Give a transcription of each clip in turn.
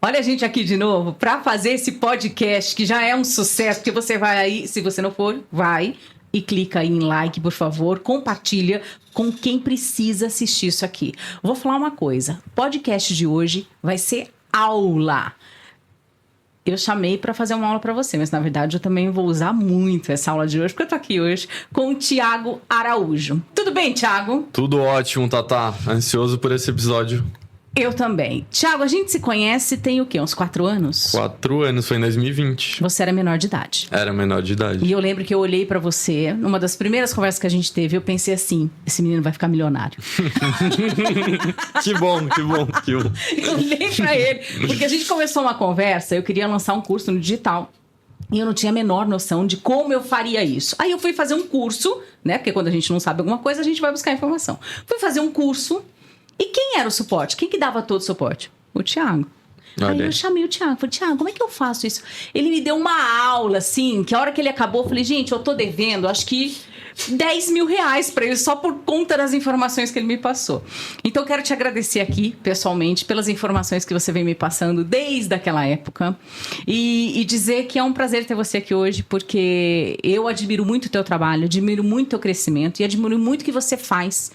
Olha a gente aqui de novo para fazer esse podcast que já é um sucesso, que você vai aí, se você não for, vai e clica aí em like, por favor, compartilha com quem precisa assistir isso aqui. Vou falar uma coisa, o podcast de hoje vai ser aula. Eu chamei para fazer uma aula para você, mas na verdade eu também vou usar muito essa aula de hoje, porque eu tô aqui hoje com o Thiago Araújo. Tudo bem, Thiago? Tudo ótimo, Tatá. Ansioso por esse episódio. Eu também. Thiago, a gente se conhece tem o quê? Uns 4 anos? 4 anos, foi em 2020. Você era menor de idade. Era menor de idade. E eu lembro que eu olhei pra você, numa das primeiras conversas que a gente teve, eu pensei assim, esse menino vai ficar milionário. Que bom, que bom, que bom. Eu olhei pra ele, porque a gente começou uma conversa, eu queria lançar um curso no digital. E eu não tinha a menor noção de como eu faria isso. Aí eu fui fazer um curso, né? Porque quando a gente não sabe alguma coisa, a gente vai buscar informação. Fui fazer um curso. E quem era o suporte? Quem que dava todo o suporte? O Thiago. Aí eu chamei o Thiago, falei, Thiago, como é que eu faço isso? Ele me deu uma aula, assim, que a hora que ele acabou, eu falei, gente, eu tô devendo, acho que 10 mil reais pra ele, só por conta das informações que ele me passou. Então, eu quero te agradecer aqui, pessoalmente, pelas informações que você vem me passando desde aquela época. E dizer que é um prazer ter você aqui hoje, porque eu admiro muito o teu trabalho, admiro muito o teu crescimento e admiro muito o que você faz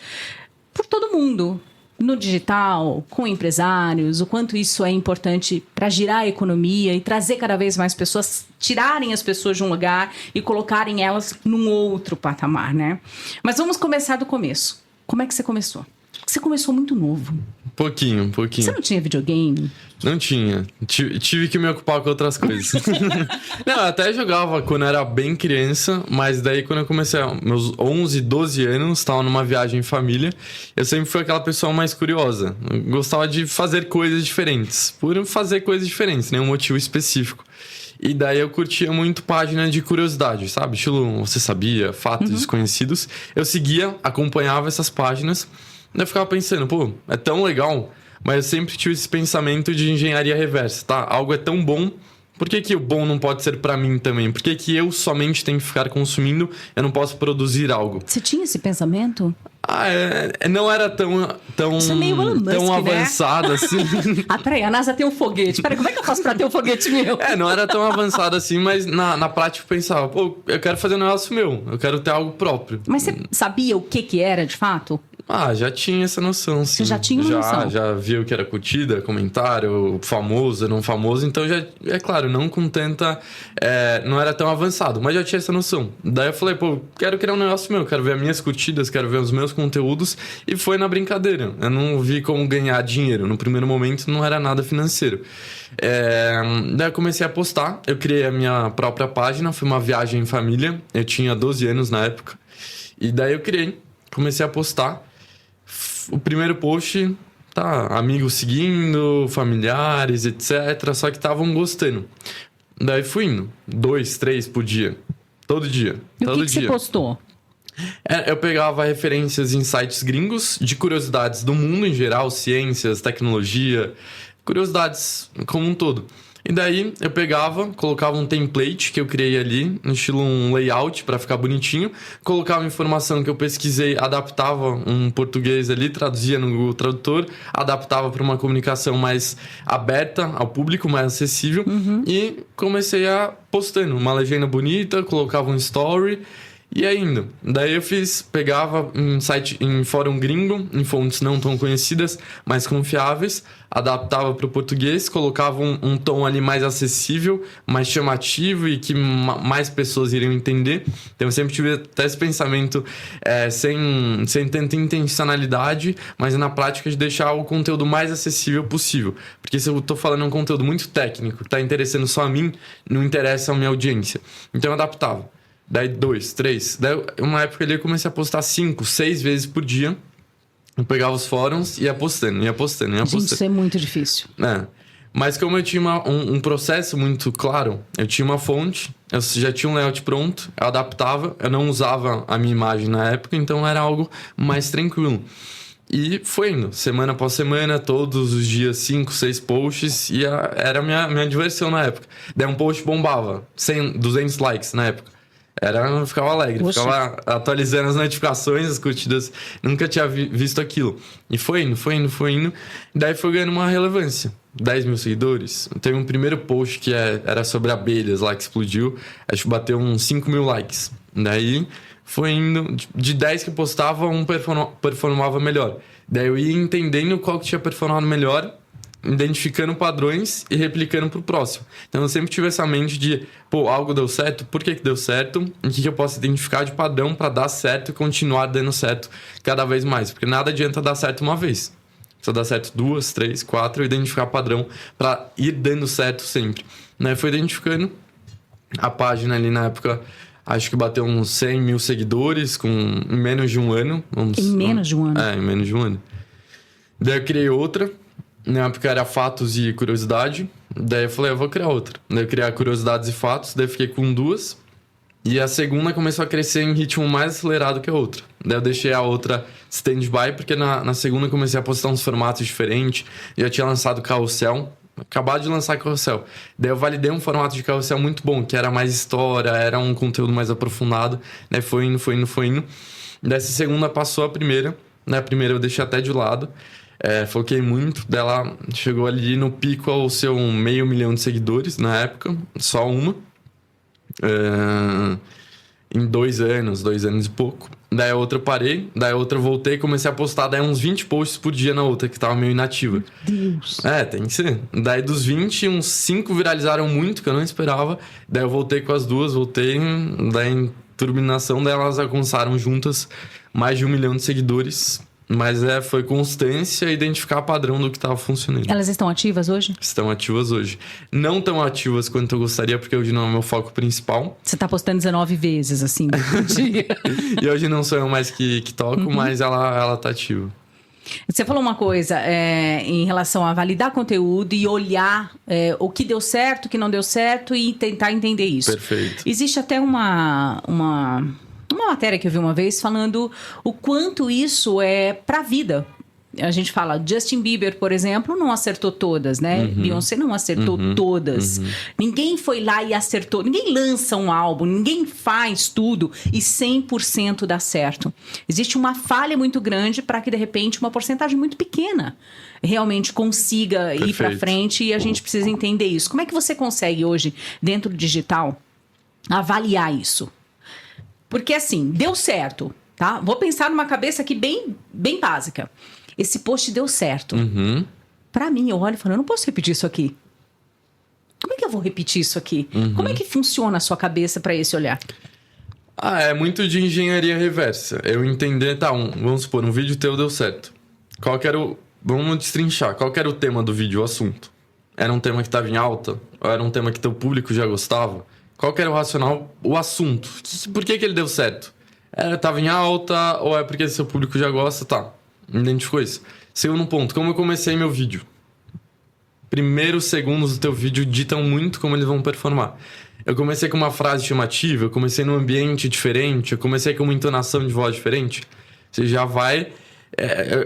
por todo mundo. No digital, com empresários, o quanto isso é importante para girar a economia e trazer cada vez mais pessoas, tirarem as pessoas de um lugar e colocarem elas num outro patamar, né? Mas vamos começar do começo. Como é que você começou? Você começou muito novo. Pouquinho. Você não tinha videogame? Não tinha. Tive que me ocupar com outras coisas. Não, eu até jogava quando era bem criança, mas daí quando eu comecei, meus 11, 12 anos, estava numa viagem em família, eu sempre fui aquela pessoa mais curiosa. Eu gostava de fazer coisas diferentes. Por fazer coisas diferentes, nenhum motivo específico. E daí eu curtia muito página de curiosidade, sabe? Estilo, você sabia, fatos desconhecidos. Eu seguia, acompanhava essas páginas. Daí eu ficava pensando, pô, é tão legal, mas eu sempre tive esse pensamento de engenharia reversa, tá? Algo é tão bom, por que o bom não pode ser pra mim também? Por que eu somente tenho que ficar consumindo, eu não posso produzir algo? Você tinha esse pensamento? Não era tão Isso é meio Elon Musk, tão avançado, né? Assim. Peraí, a NASA tem um foguete. Peraí, como é que eu faço pra ter um foguete meu? Não era tão avançado assim, mas na prática eu pensava, pô, eu quero fazer um negócio meu, eu quero ter algo próprio. Mas você sabia o que era, de fato? Já tinha essa noção, sim. Você já tinha uma noção? Já via o que era curtida, comentário, famoso, não famoso. Então, já, é claro, não com tanta... não era tão avançado, mas já tinha essa noção. Daí eu falei, pô, quero criar um negócio meu. Quero ver as minhas curtidas, quero ver os meus conteúdos. E foi na brincadeira. Eu não vi como ganhar dinheiro. No primeiro momento, não era nada financeiro. Daí eu comecei a postar. Eu criei a minha própria página. Foi uma viagem em família. Eu tinha 12 anos na época. E daí eu criei. Comecei a postar. O primeiro post, amigos seguindo, familiares, etc. Só que estavam gostando. Daí fui indo. 2, 3 por dia. Todo dia. E todo o que você postou? Eu pegava referências em sites gringos de curiosidades do mundo em geral, ciências, tecnologia, curiosidades como um todo. E daí eu pegava, colocava um template que eu criei ali, no estilo um layout para ficar bonitinho, colocava informação que eu pesquisei, adaptava um português ali, traduzia no Google Tradutor, adaptava para uma comunicação mais aberta ao público, mais acessível, e comecei a postando uma legenda bonita, colocava um story. E ainda, daí eu pegava um site em fórum gringo, em fontes não tão conhecidas, mas confiáveis, adaptava para o português, colocava um tom ali mais acessível, mais chamativo e que mais pessoas iriam entender. Então eu sempre tive até esse pensamento sem tanta intencionalidade, mas na prática de deixar o conteúdo mais acessível possível. Porque se eu estou falando um conteúdo muito técnico, que está interessando só a mim, não interessa a minha audiência. Então eu adaptava. Daí 2, 3. Daí uma época ali eu comecei a postar 5, 6 vezes por dia. Eu pegava os fóruns e ia postando. Gente, isso é muito difícil. Mas como eu tinha um processo muito claro, eu tinha uma fonte, eu já tinha um layout pronto, eu adaptava, eu não usava a minha imagem na época, então era algo mais tranquilo. E foi indo, semana após semana, todos os dias, 5, 6 posts, e era a minha diversão na época. Daí um post bombava, 100, 200 likes na época. Eu ficava alegre, Poxa. ficava atualizando as notificações, as curtidas. Nunca tinha visto aquilo. E foi indo. Daí foi ganhando uma relevância. 10 mil seguidores. Teve um primeiro post que era sobre abelhas lá, que explodiu. Acho que bateu uns 5 mil likes. Daí foi indo. De 10 que eu postava, um performava melhor. Daí eu ia entendendo qual que tinha performado melhor, identificando padrões e replicando pro próximo. Então eu sempre tive essa mente de, algo deu certo, por que deu certo? E o que eu posso identificar de padrão para dar certo e continuar dando certo cada vez mais. Porque nada adianta dar certo uma vez. Só dá certo 2, 3, 4 e identificar padrão para ir dando certo sempre. Né? Foi identificando a página ali na época, acho que bateu uns 100 mil seguidores em menos de um ano. Em menos de um ano? Em menos de um ano. Daí eu criei outra. Na época era fatos e curiosidade. Daí eu falei, eu vou criar outra. Daí eu criei curiosidades e fatos. Daí eu fiquei com 2. E a segunda começou a crescer em ritmo mais acelerado que a outra. Daí eu deixei a outra stand-by, porque na segunda eu comecei a postar uns formatos diferentes. Já tinha lançado carrossel. Acabado de lançar carrossel. Daí eu validei um formato de carrossel muito bom, que era mais história, era um conteúdo mais aprofundado. Daí foi indo. Dessa segunda passou a primeira. Na primeira eu deixei até de lado. Foquei muito. Daí ela chegou ali no pico ao seu 500 mil de seguidores na época. Só uma. Em 2 anos e pouco. Daí a outra eu parei. Daí a outra eu voltei e comecei a postar. Daí uns 20 posts por dia na outra, que tava meio inativa. Deus. Tem que ser. Daí dos 20, uns 5 viralizaram muito, que eu não esperava. Daí eu voltei com as duas, daí em turbinação, daí elas alcançaram juntas mais de 1 milhão de seguidores. Mas foi constância e identificar padrão do que estava funcionando. Elas estão ativas hoje? Estão ativas hoje. Não tão ativas quanto eu gostaria, porque hoje não é o meu foco principal. Você tá postando 19 vezes, assim, por dia. E hoje não sou eu mais que toco, mas ela tá ativa. Você falou uma coisa em relação a validar conteúdo e olhar o que deu certo, o que não deu certo e tentar entender isso. Perfeito. Existe até uma matéria que eu vi uma vez falando o quanto isso é pra vida. A gente fala, Justin Bieber, por exemplo, não acertou todas, né? Beyoncé não acertou todas. Ninguém foi lá e acertou. Ninguém lança um álbum, ninguém faz tudo e 100% dá certo. Existe uma falha muito grande para que, de repente, uma porcentagem muito pequena realmente consiga ir para frente e a gente precisa entender isso. Como é que você consegue hoje, dentro do digital, avaliar isso? Porque assim, deu certo, tá? Vou pensar numa cabeça aqui bem básica. Esse post deu certo. Pra mim, eu olho e falo, eu não posso repetir isso aqui. Como é que eu vou repetir isso aqui? Como é que funciona a sua cabeça pra esse olhar? É muito de engenharia reversa. Eu entender, vamos supor, um vídeo teu deu certo. Vamos destrinchar. Qual que era o tema do vídeo, o assunto? Era um tema que estava em alta? Ou era um tema que teu público já gostava? Qual que era o racional, o assunto? Por que ele deu certo? Tava em alta ou é porque seu público já gosta? Tá, identificou isso. Segundo ponto, como eu comecei meu vídeo? Primeiros segundos do teu vídeo ditam muito como eles vão performar. Eu comecei com uma frase chamativa, eu comecei num ambiente diferente, eu comecei com uma entonação de voz diferente. Você já vai...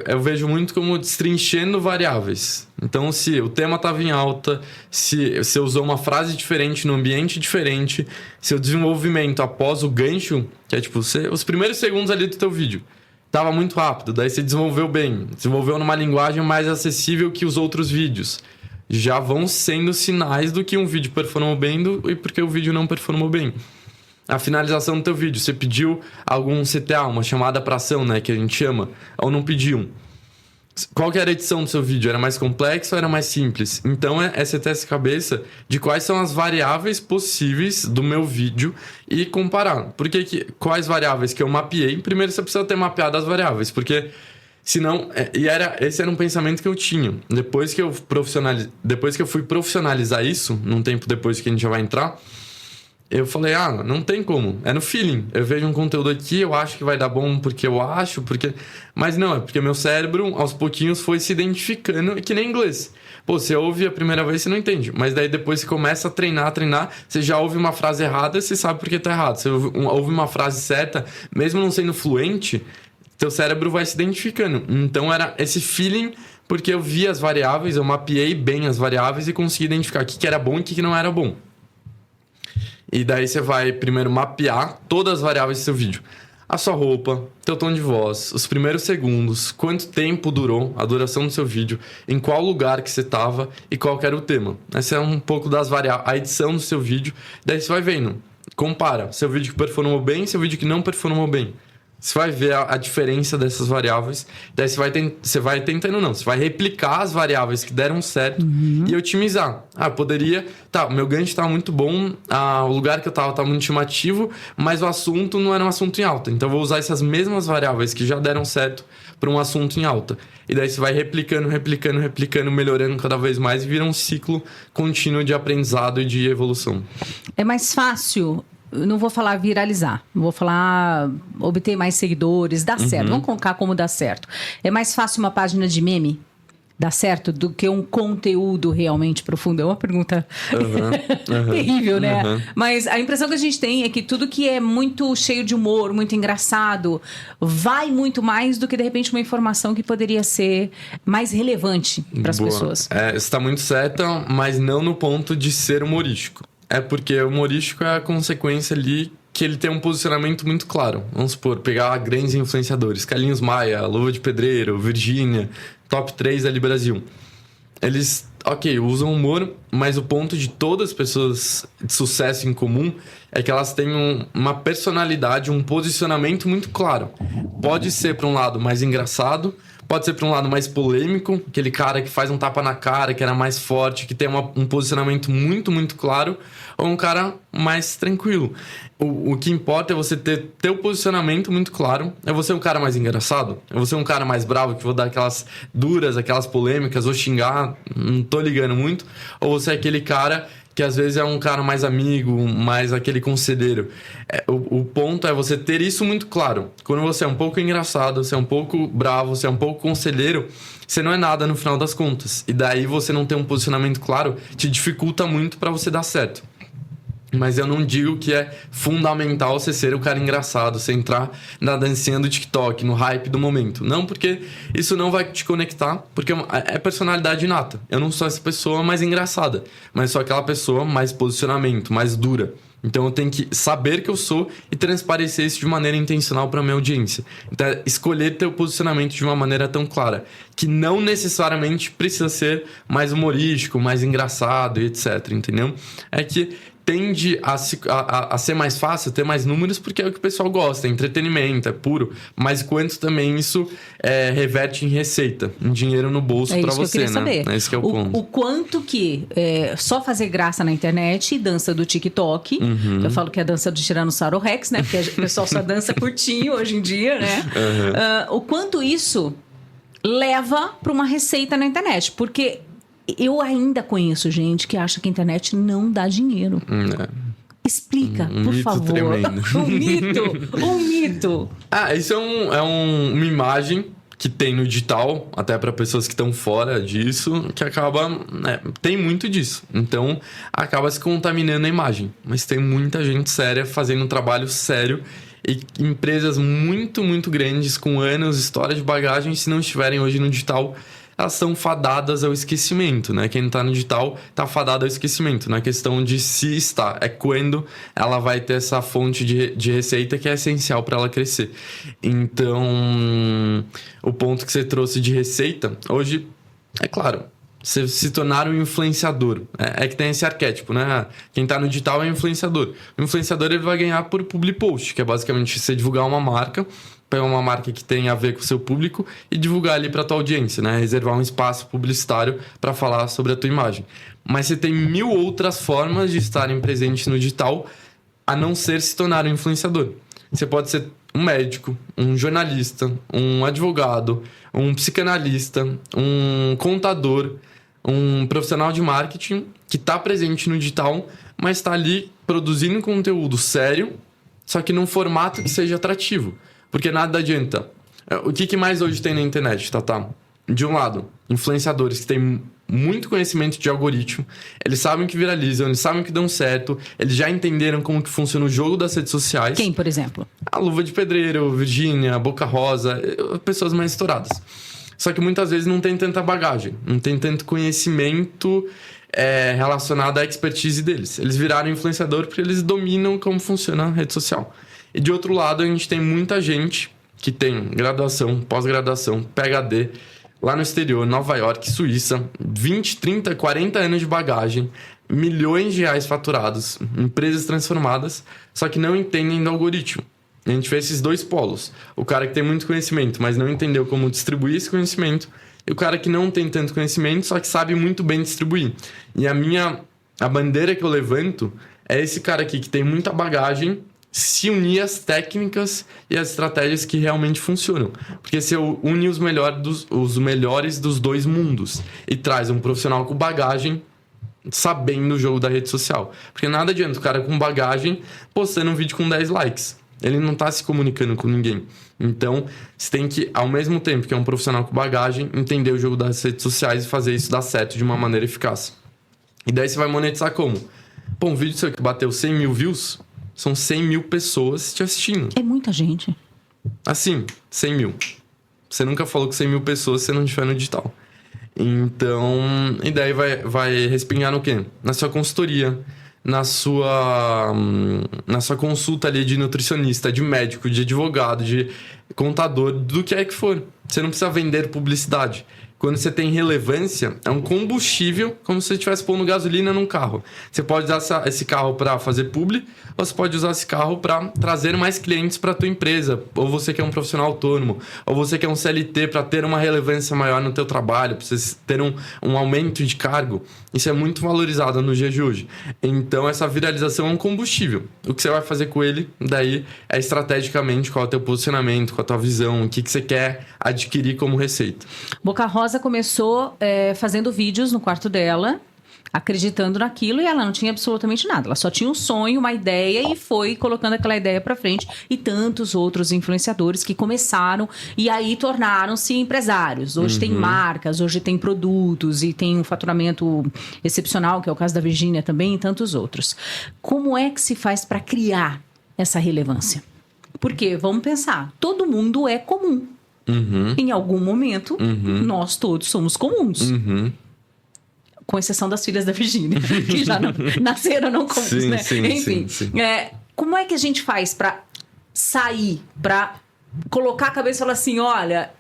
eu vejo muito como destrinchando variáveis. Então, se o tema estava em alta, se você usou uma frase diferente no ambiente diferente, seu desenvolvimento após o gancho, que é tipo os primeiros segundos ali do teu vídeo, estava muito rápido, daí você desenvolveu bem, desenvolveu numa linguagem mais acessível que os outros vídeos. Já vão sendo sinais do que um vídeo performou bem e porque o vídeo não performou bem. A finalização do teu vídeo, você pediu algum CTA, uma chamada para ação, né, que a gente chama, ou não pediu. Qual que era a edição do seu vídeo? Era mais complexo ou era mais simples? Então você ter essa cabeça de quais são as variáveis possíveis do meu vídeo e comparar. Quais variáveis que eu mapeei? Primeiro você precisa ter mapeado as variáveis, porque senão... esse era um pensamento que eu tinha. Depois que eu fui profissionalizar isso, num tempo depois que a gente já vai entrar, eu falei, não tem como, é no feeling. Eu vejo um conteúdo aqui, eu acho que vai dar bom porque eu acho, mas não, é porque meu cérebro, aos pouquinhos, foi se identificando, que nem inglês. Você ouve a primeira vez, você não entende, mas daí depois você começa a treinar, você já ouve uma frase errada, você sabe porque tá errado. Você ouve uma frase certa, mesmo não sendo fluente, teu cérebro vai se identificando. Então era esse feeling, porque eu vi as variáveis, eu mapeei bem as variáveis e consegui identificar o que era bom e o que não era bom. E daí você vai primeiro mapear todas as variáveis do seu vídeo. A sua roupa, teu tom de voz, os primeiros segundos, quanto tempo durou a duração do seu vídeo, em qual lugar que você estava e qual que era o tema. Essa é um pouco das variáveis, a edição do seu vídeo. Daí você vai vendo, compara seu vídeo que performou bem e seu vídeo que não performou bem. Você vai ver a diferença dessas variáveis. Daí você vai tentando, não. Você vai replicar as variáveis que deram certo e otimizar. Poderia... Tá, o meu gancho estava muito bom, o lugar que eu estava muito chamativo, mas o assunto não era um assunto em alta. Então, eu vou usar essas mesmas variáveis que já deram certo para um assunto em alta. E daí você vai replicando, melhorando cada vez mais e vira um ciclo contínuo de aprendizado e de evolução. É mais fácil... Não vou falar viralizar, vou falar obter mais seguidores, dar certo. Vamos colocar como dá certo. É mais fácil uma página de meme dar certo do que um conteúdo realmente profundo? É uma pergunta terrível, né? Mas a impressão que a gente tem é que tudo que é muito cheio de humor, muito engraçado, vai muito mais do que, de repente, uma informação que poderia ser mais relevante para as pessoas. Você está muito certa, mas não no ponto de ser humorístico. É porque o humorístico é a consequência ali que ele tem um posicionamento muito claro. Vamos supor, pegar grandes influenciadores. Carlinhos Maia, Luva de Pedreiro, Virgínia, top 3 ali Brasil. Eles, usam humor, mas o ponto de todas as pessoas de sucesso em comum é que elas têm uma personalidade, um posicionamento muito claro. Pode ser para um lado mais engraçado, pode ser para um lado mais polêmico, aquele cara que faz um tapa na cara, que era mais forte, que tem um posicionamento muito, muito claro, ou um cara mais tranquilo. O que importa é você ter teu posicionamento muito claro. É você um cara mais engraçado? É você um cara mais bravo, que vou dar aquelas duras, aquelas polêmicas, ou xingar, não tô ligando muito? Ou você é aquele cara que às vezes é um cara mais amigo, mais aquele conselheiro. O ponto é você ter isso muito claro. Quando você é um pouco engraçado, você é um pouco bravo, você é um pouco conselheiro, você não é nada no final das contas. E daí você não ter um posicionamento claro te dificulta muito para você dar certo. Mas eu não digo que é fundamental você ser o cara engraçado, você entrar na dancinha do TikTok, no hype do momento. Não, porque isso não vai te conectar, porque é personalidade inata. Eu não sou essa pessoa mais engraçada, mas sou aquela pessoa mais posicionamento, mais dura. Então eu tenho que saber que eu sou e transparecer isso de maneira intencional para minha audiência. Então é escolher ter o posicionamento de uma maneira tão clara, que não necessariamente precisa ser mais humorístico, mais engraçado e etc, entendeu? É que tende a ser mais fácil, ter mais números, porque é o que o pessoal gosta, é entretenimento, é puro, mas quanto também isso reverte em receita, em dinheiro no bolso para você, que eu saber. É esse que é o ponto. O quanto que só fazer graça na internet, dança do TikTok, eu falo que é a dança do Tiranossauro Rex, né? Porque o pessoal só dança curtinho hoje em dia, né? O quanto isso leva para uma receita na internet, porque eu ainda conheço gente que acha que a internet não dá dinheiro. Explica, por favor. Tremendo. Um mito. Isso é uma imagem que tem no digital, até para pessoas que estão fora disso, que acaba... tem muito disso. Então, acaba se contaminando a imagem. Mas tem muita gente séria fazendo um trabalho sério e empresas muito, muito grandes, com anos, história de bagagem, se não estiverem hoje no digital, elas são fadadas ao esquecimento, né? Quem tá no digital tá fadado ao esquecimento. Não é questão de se está, é quando ela vai ter essa fonte de receita que é essencial para ela crescer. Então, o ponto que você trouxe de receita, hoje, é claro, você se tornar um influenciador. É que tem esse arquétipo, né? Quem tá no digital é influenciador. O influenciador, ele vai ganhar por public post, que é basicamente você divulgar uma marca, pegar uma marca que tem a ver com o seu público e divulgar ali para tua audiência, né? Reservar um espaço publicitário para falar sobre a tua imagem. Mas você tem 1000 outras formas de estarem presentes no digital, a não ser se tornar um influenciador. Você pode ser um médico, um jornalista, um advogado, um psicanalista, um contador, um profissional de marketing que está presente no digital, mas está ali produzindo conteúdo sério, só que num formato que seja atrativo. Porque nada adianta. O que mais hoje tem na internet, Tatá? De um lado, influenciadores que têm muito conhecimento de algoritmo, eles sabem que viralizam, eles sabem que dão certo, eles já entenderam como que funciona o jogo das redes sociais. Quem, por exemplo? A Luva de Pedreiro, Virgínia, Boca Rosa, pessoas mais estouradas. Só que muitas vezes não tem tanta bagagem, não tem tanto conhecimento relacionado à expertise deles. Eles viraram influenciador porque eles dominam como funciona a rede social. E de outro lado, a gente tem muita gente que tem graduação, pós-graduação, PhD, lá no exterior, Nova York, Suíça, 20, 30, 40 anos de bagagem, milhões de reais faturados, empresas transformadas, só que não entendem do algoritmo. A gente vê esses dois polos. O cara que tem muito conhecimento, mas não entendeu como distribuir esse conhecimento, e o cara que não tem tanto conhecimento, só que sabe muito bem distribuir. E a bandeira que eu levanto é esse cara aqui que tem muita bagagem, se unir às técnicas e às estratégias que realmente funcionam. Porque se eu unir os melhores dos dois mundos e traz um profissional com bagagem, sabendo o jogo da rede social. Porque nada adianta o cara com bagagem postando um vídeo com 10 likes. Ele não está se comunicando com ninguém. Então, você tem que, ao mesmo tempo que é um profissional com bagagem, entender o jogo das redes sociais e fazer isso dar certo de uma maneira eficaz. E daí você vai monetizar como? Pô, um vídeo seu que bateu 100 mil views, são 100 mil pessoas te assistindo. É muita gente. Assim, 100 mil. Você nunca falou que 100 mil pessoas você não tiver no digital. Então, e daí vai respingar no quê? Na sua consultoria, na sua consulta ali de nutricionista, de médico, de advogado, de contador, do que é que for. Você não precisa vender publicidade. Quando você tem relevância, é um combustível, como se você estivesse pondo gasolina num carro. Você pode usar esse carro para fazer publi, ou você pode usar esse carro para trazer mais clientes para a tua empresa. Ou você que é um profissional autônomo, ou você que é um CLT para ter uma relevância maior no teu trabalho, para você ter um aumento de cargo. Isso é muito valorizado no dia de hoje. Então, essa viralização é um combustível. O que você vai fazer com ele, daí, é estrategicamente qual é o teu posicionamento, qual é a tua visão, o que você quer adquirir como receita. Boca Rosa começou fazendo vídeos no quarto dela, acreditando naquilo, e ela não tinha absolutamente nada. Ela só tinha um sonho, uma ideia, e foi colocando aquela ideia pra frente. E tantos outros influenciadores que começaram e aí tornaram-se empresários. Hoje tem marcas, hoje tem produtos e tem um faturamento excepcional, que é o caso da Virgínia também, e tantos outros. Como é que se faz para criar essa relevância? Porque, vamos pensar, todo mundo é comum. Em algum momento, nós todos somos comuns. Com exceção das filhas da Virgínia, que já nasceram não comuns, sim, né? Sim, enfim, sim. Como é que a gente faz para sair, para colocar a cabeça e falar assim, olha,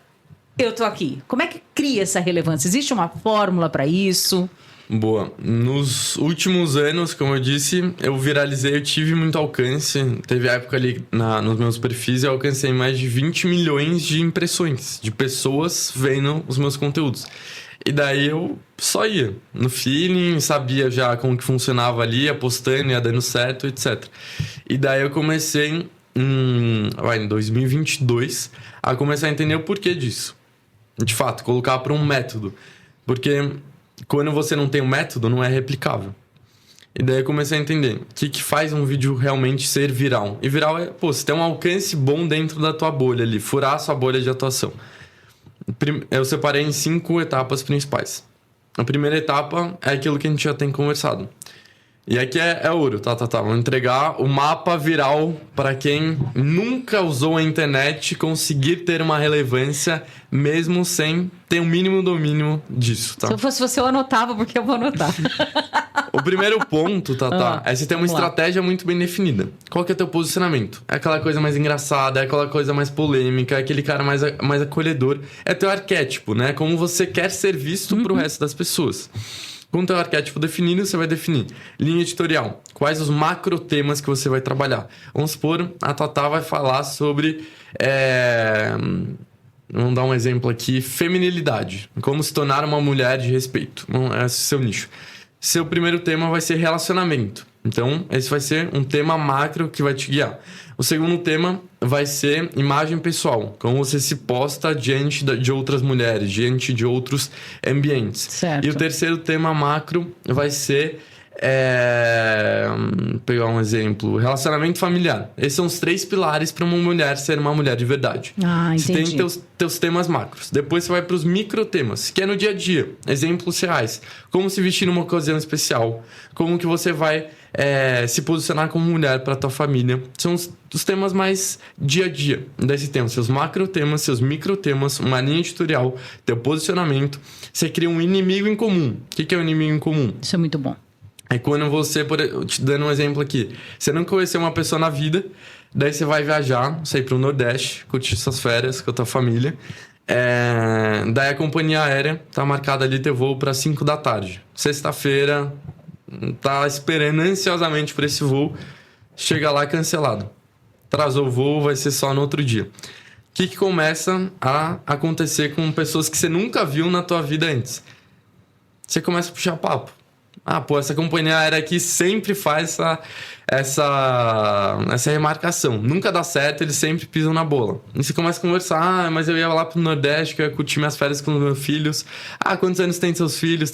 eu tô aqui. Como é que cria essa relevância? Existe uma fórmula para isso? Boa. Nos últimos anos, como eu disse, eu viralizei, eu tive muito alcance. Teve época ali nos meus perfis, eu alcancei mais de 20 milhões de impressões, de pessoas vendo os meus conteúdos. E daí eu só ia no feeling, sabia já como que funcionava ali, ia postando, ia dando certo, etc. E daí eu comecei em 2022 a começar a entender o porquê disso. De fato, colocar para um método. Porque quando você não tem um método, não é replicável. E daí eu comecei a entender o que faz um vídeo realmente ser viral. E viral é, você tem um alcance bom dentro da tua bolha ali, furar a sua bolha de atuação. Eu separei em 5 etapas principais. A primeira etapa é aquilo que a gente já tem conversado. E aqui é ouro, tá? Vou entregar o mapa viral para quem nunca usou a internet conseguir ter uma relevância mesmo sem ter o mínimo do mínimo disso, tá? Se eu fosse você, eu anotava, porque eu vou anotar. O primeiro ponto, é você ter uma estratégia muito bem definida. Qual que é o teu posicionamento? É aquela coisa mais engraçada, é aquela coisa mais polêmica, é aquele cara mais acolhedor. É teu arquétipo, né? Como você quer ser visto pro resto das pessoas. Com o teu arquétipo definido, você vai definir linha editorial. Quais os macro temas que você vai trabalhar? Vamos supor, a Tatá vai falar sobre... Vamos dar um exemplo aqui. Feminilidade. Como se tornar uma mulher de respeito. Esse é o seu nicho. Seu primeiro tema vai ser relacionamento. Então, esse vai ser um tema macro que vai te guiar. O segundo tema vai ser imagem pessoal. Como você se posta diante de outras mulheres, diante de outros ambientes. Certo. E o terceiro tema macro vai ser Vou pegar um exemplo. Relacionamento familiar. Esses são os 3 pilares para uma mulher ser uma mulher de verdade. Entendi. Você tem teus temas macros. Depois você vai para os micro temas, que é no dia a dia. Exemplos reais. Como se vestir numa ocasião especial. Como que você vai se posicionar como mulher para tua família. São os temas mais dia a dia. Daí você tem os seus macro temas, seus micro temas, uma linha editorial, teu posicionamento. Você cria um inimigo em comum. O que é o inimigo em comum? Isso é muito bom. É quando você, te dando um exemplo aqui, você não conheceu uma pessoa na vida, daí você vai viajar, sair pro Nordeste, curtir suas férias com a tua família. Daí a companhia aérea tá marcada ali teu voo para 5 da tarde. Sexta-feira, tá esperando ansiosamente por esse voo, chega lá cancelado. Atrasou o voo, vai ser só no outro dia. O que começa a acontecer com pessoas que você nunca viu na tua vida antes? Você começa a puxar papo. Essa companhia aérea aqui sempre faz essa remarcação. Nunca dá certo, eles sempre pisam na bola. E você começa a conversar, mas eu ia lá pro Nordeste, que eu ia curtir minhas férias com os meus filhos. Quantos anos tem seus filhos?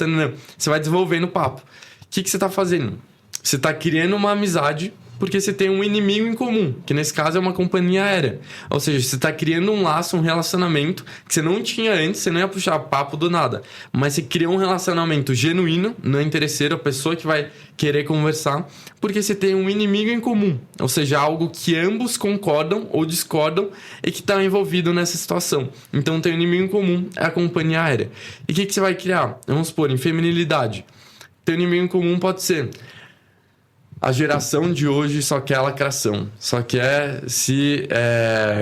Você vai desenvolvendo o papo. O que você tá fazendo? Você tá criando uma amizade porque você tem um inimigo em comum, que nesse caso é uma companhia aérea. Ou seja, você está criando um laço, um relacionamento que você não tinha antes, você não ia puxar papo do nada. Mas você criou um relacionamento genuíno, não é interesseiro, a pessoa que vai querer conversar, porque você tem um inimigo em comum. Ou seja, algo que ambos concordam ou discordam e que está envolvido nessa situação. Então tem um inimigo em comum, é a companhia aérea. E o que você vai criar? Vamos supor, em feminilidade. Teu inimigo em comum pode ser... A geração de hoje só quer lacração, só quer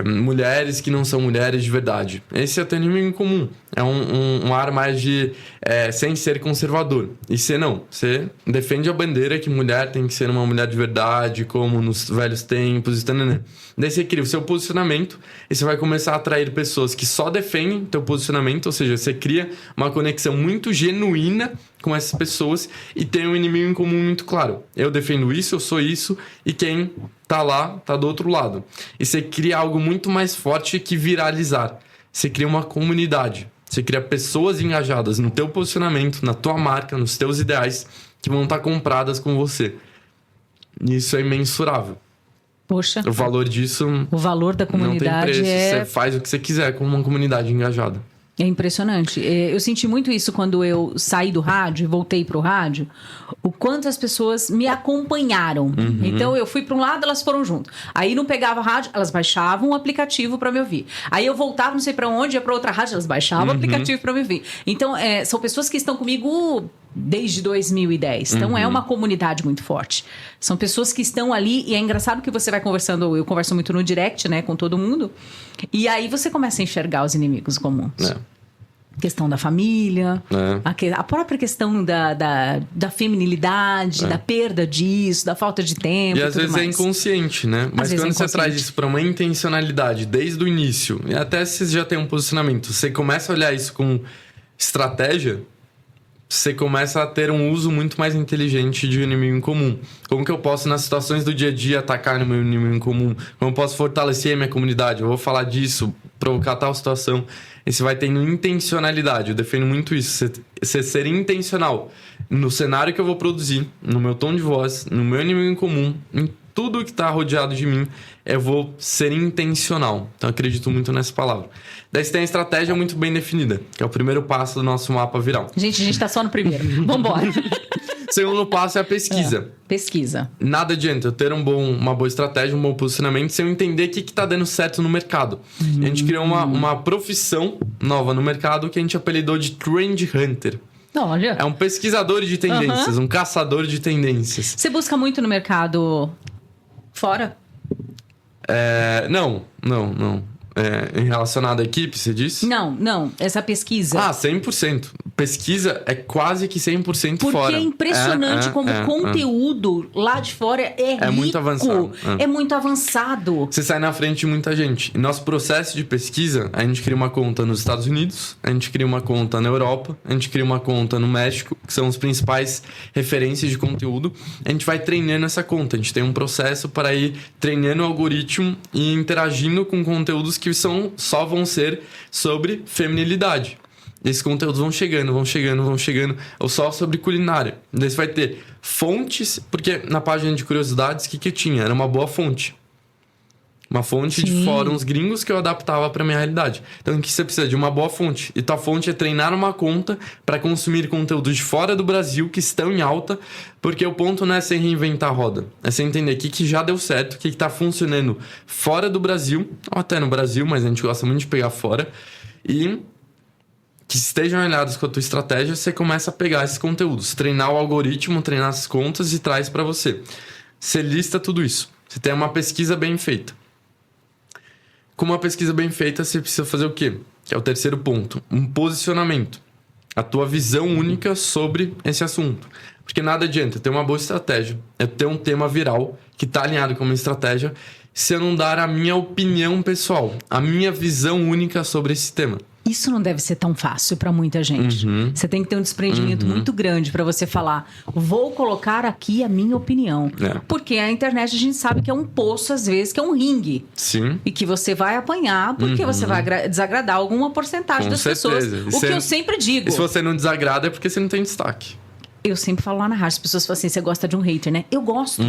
mulheres que não são mulheres de verdade. Esse é o teu inimigo em comum. É um ar mais de sem ser conservador. E você não. Você defende a bandeira que mulher tem que ser uma mulher de verdade, como nos velhos tempos. Daí você cria o seu posicionamento e você vai começar a atrair pessoas que só defendem teu posicionamento. Ou seja, você cria uma conexão muito genuína com essas pessoas e tem um inimigo em comum muito claro. Eu defendo isso, eu sou isso, e quem tá lá, tá do outro lado. E você cria algo muito mais forte que viralizar. Você cria uma comunidade. Você cria pessoas engajadas no teu posicionamento, na tua marca, nos teus ideais, que vão estar compradas com você. E isso é imensurável. Poxa. O valor disso... O valor da comunidade não tem preço. Você faz o que você quiser com uma comunidade engajada. É impressionante. Eu senti muito isso quando eu saí do rádio e voltei pro rádio, o quanto as pessoas me acompanharam. Uhum. Então, eu fui para um lado, elas foram junto. Aí, não pegava rádio, elas baixavam o aplicativo para me ouvir. Aí, eu voltava, não sei para onde, ia para outra rádio, elas baixavam o aplicativo para me ouvir. Então, são pessoas que estão comigo desde 2010. Então, é uma comunidade muito forte. São pessoas que estão ali, e é engraçado que você vai conversando, eu converso muito no direct, né, com todo mundo, e aí você começa a enxergar os inimigos comuns. Questão da família, a própria questão da feminilidade, da perda disso, da falta de tempo. E às vezes é inconsciente, né? Mas quando você traz isso para uma intencionalidade desde o início, e até se você já tem um posicionamento, você começa a olhar isso com estratégia, você começa a ter um uso muito mais inteligente de um inimigo em comum. Como que eu posso, nas situações do dia a dia, atacar no meu inimigo em comum? Como eu posso fortalecer a minha comunidade? Eu vou falar disso, provocar tal situação. E você vai tendo intencionalidade. Eu defendo muito isso. Você ser intencional no cenário que eu vou produzir, no meu tom de voz, no meu inimigo em comum, em tudo que está rodeado de mim, eu vou ser intencional. Então, eu acredito muito nessa palavra. Daí você tem a estratégia muito bem definida, que é o primeiro passo do nosso mapa viral. Gente, a gente tá só no primeiro. Vambora. Segundo passo é a pesquisa. Pesquisa. Nada adianta eu ter uma boa estratégia, um bom posicionamento, sem eu entender o que está dando certo no mercado. A gente criou uma profissão nova no mercado que a gente apelidou de Trend Hunter. Olha. É um pesquisador de tendências, um caçador de tendências. Você busca muito no mercado fora? Não. Relacionado à equipe, você disse? Não. Essa pesquisa. 100%. Pesquisa é quase que 100% Porque fora. Porque é impressionante como o conteúdo lá de fora é rico. Muito avançado. É muito avançado. Você sai na frente de muita gente. E nosso processo de pesquisa, a gente cria uma conta nos Estados Unidos, a gente cria uma conta na Europa, a gente cria uma conta no México, que são os principais referências de conteúdo. A gente vai treinando essa conta. A gente tem um processo para ir treinando o algoritmo e interagindo com conteúdos que só vão ser sobre feminilidade. E esses conteúdos vão chegando. Ou só sobre culinária. Daí você vai ter fontes, porque na página de curiosidades, o que eu tinha? Era uma boa fonte. Uma fonte de fóruns gringos que eu adaptava para minha realidade. Então, o que você precisa? De uma boa fonte. E tua fonte é treinar uma conta para consumir conteúdos de fora do Brasil que estão em alta, porque o ponto não é você reinventar a roda. É você entender o que já deu certo, o que está funcionando fora do Brasil, ou até no Brasil, mas a gente gosta muito de pegar fora. E que estejam alinhados com a tua estratégia, você começa a pegar esses conteúdos. Treinar o algoritmo, treinar as contas e traz para você. Você lista tudo isso. Você tem uma pesquisa bem feita. Com uma pesquisa bem feita, você precisa fazer o quê? Que é o terceiro ponto. Um posicionamento. A tua visão única sobre esse assunto. Porque nada adianta ter uma boa estratégia, é ter um tema viral que está alinhado com uma estratégia, se eu não dar a minha opinião pessoal, a minha visão única sobre esse tema. Isso não deve ser tão fácil para muita gente. Você tem que ter um desprendimento muito grande para você falar, vou colocar aqui a minha opinião. Porque a internet a gente sabe que é um poço, às vezes, que é um ringue. Sim. E que você vai apanhar porque você vai desagradar alguma porcentagem com das certeza. pessoas. O que eu sempre digo. E se você não desagrada é porque você não tem destaque. Eu sempre falo lá na rádio, as pessoas falam assim, você gosta de um hater, né? Eu gosto.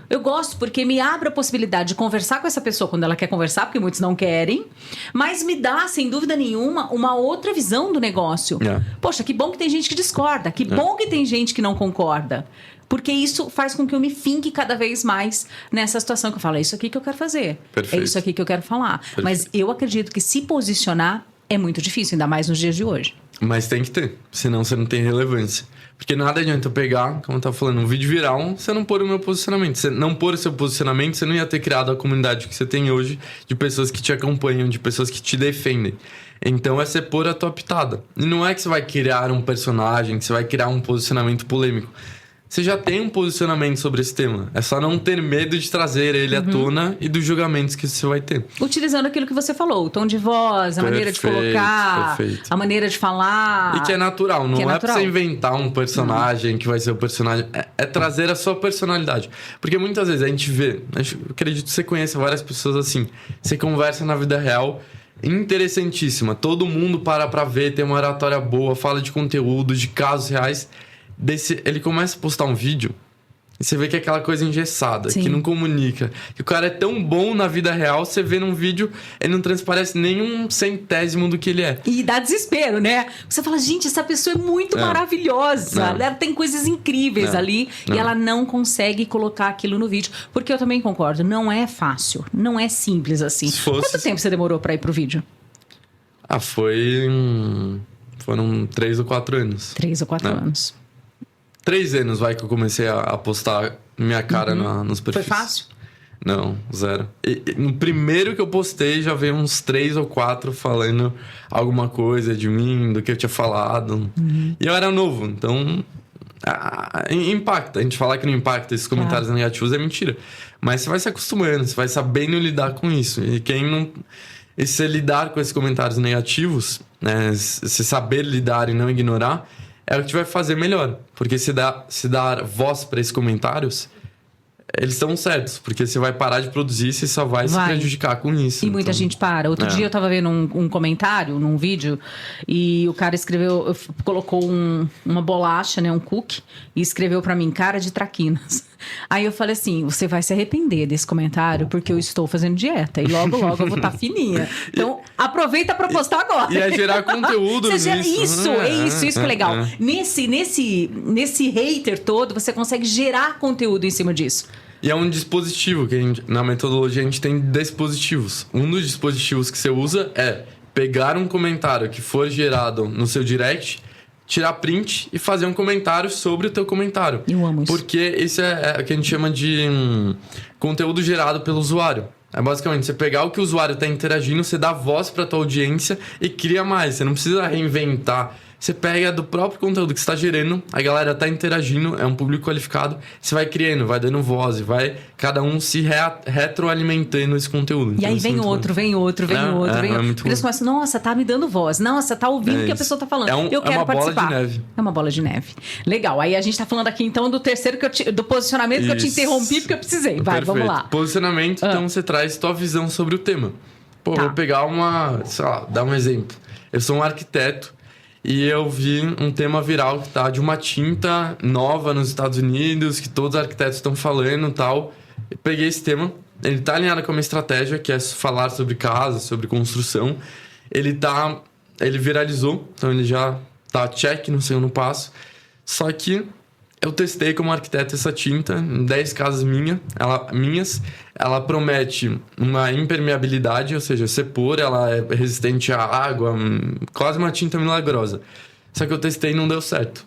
Eu gosto porque me abre a possibilidade de conversar com essa pessoa quando ela quer conversar, porque muitos não querem, mas me dá, sem dúvida nenhuma, uma outra visão do negócio. Poxa, que bom que tem gente que discorda, que bom que tem gente que não concorda. Porque isso faz com que eu me finque cada vez mais nessa situação que eu falo, é isso aqui que eu quero fazer. Perfeito. É isso aqui que eu quero falar. Perfeito. Mas eu acredito que se posicionar é muito difícil, ainda mais nos dias de hoje. Mas tem que ter, senão você não tem relevância. Porque nada adianta eu pegar, como eu tava falando, um vídeo viral, você não pôr o meu posicionamento. Você não pôr o seu posicionamento, você não ia ter criado a comunidade que você tem hoje, de pessoas que te acompanham, de pessoas que te defendem. Então é você pôr a tua pitada. E não é que você vai criar um personagem, que você vai criar um posicionamento polêmico. Você já tem um posicionamento sobre esse tema. É só não ter medo de trazer ele à tona e dos julgamentos que você vai ter. Utilizando aquilo que você falou, o tom de voz, a maneira de colocar, a maneira de falar. E que é natural, não é pra você inventar um personagem que vai ser o personagem. É trazer a sua personalidade. Porque muitas vezes a gente vê, eu acredito que você conheça várias pessoas assim. Você conversa na vida real, interessantíssima. Todo mundo para pra ver, tem uma oratória boa, fala de conteúdo, de casos reais. Ele começa a postar um vídeo e você vê que é aquela coisa engessada, que não comunica. Que o cara é tão bom na vida real, você vê num vídeo, ele não transparece nem um centésimo do que ele é. E dá desespero, né? Você fala, gente, essa pessoa é muito maravilhosa. Ela tem coisas incríveis ali e ela não consegue colocar aquilo no vídeo. Porque eu também concordo, não é fácil, não é simples assim. Quanto tempo você demorou pra ir pro vídeo? Foram 3 ou 4 anos. 3 ou 4 anos. 3 anos, vai, que eu comecei a postar minha cara nos perfis. Foi fácil? Não, 0. No primeiro que eu postei, já veio uns 3 ou 4 falando alguma coisa de mim, do que eu tinha falado. E eu era novo, então... impacta. A gente falar que não impacta esses comentários negativos é mentira. Mas você vai se acostumando, você vai sabendo lidar com isso. E quem não... E se lidar com esses comentários negativos, né, se saber lidar e não ignorar... é o que te vai fazer melhor. Porque se dar voz para esses comentários, eles estão certos. Porque você vai parar de produzir e você só vai se prejudicar com isso. E muita gente para. Outro dia eu tava vendo um comentário num vídeo e o cara colocou uma bolacha, né, um cookie, e escreveu para mim, cara de traquinas. Aí eu falei assim, você vai se arrepender desse comentário porque eu estou fazendo dieta e logo eu vou estar fininha. Então, aproveita para postar agora. E é gerar conteúdo nisso. Isso que é legal. Nesse hater todo, você consegue gerar conteúdo em cima disso. E é um dispositivo, que na metodologia a gente tem dispositivos. Um dos dispositivos que você usa é pegar um comentário que for gerado no seu direct, tirar print e fazer um comentário sobre o teu comentário. Eu amo isso. Porque isso é o que a gente chama de conteúdo gerado pelo usuário. É basicamente você pegar o que o usuário está interagindo, você dá voz para a tua audiência e cria mais. Você não precisa reinventar. Você pega do próprio conteúdo que você está gerando, a galera está interagindo, é um público qualificado, você vai criando, vai dando voz, vai cada um se retroalimentando esse conteúdo. E então, aí vem outro. É muito Porque eles começam, nossa, tá me dando voz. Nossa, tá ouvindo o que a pessoa tá falando. Eu quero participar. Bola de neve. É uma bola de neve. Legal. Aí a gente tá falando aqui então do terceiro, do posicionamento que eu te interrompi porque eu precisei. Vai, perfeito. Vamos lá. Posicionamento, então você traz tua visão sobre o tema. Vou pegar sei lá, dar um exemplo. Eu sou um arquiteto e eu vi um tema viral que tá de uma tinta nova nos Estados Unidos, que todos os arquitetos estão falando e tal. Eu peguei esse tema, ele tá alinhado com a minha estratégia, que é falar sobre casa, sobre construção. Ele viralizou, então ele já tá check no segundo passo. Só que eu testei como arquiteto essa tinta em 10 casas minhas. Ela promete uma impermeabilidade, ou seja, você pôr, ela é resistente à água, quase uma tinta milagrosa. Só que eu testei e não deu certo.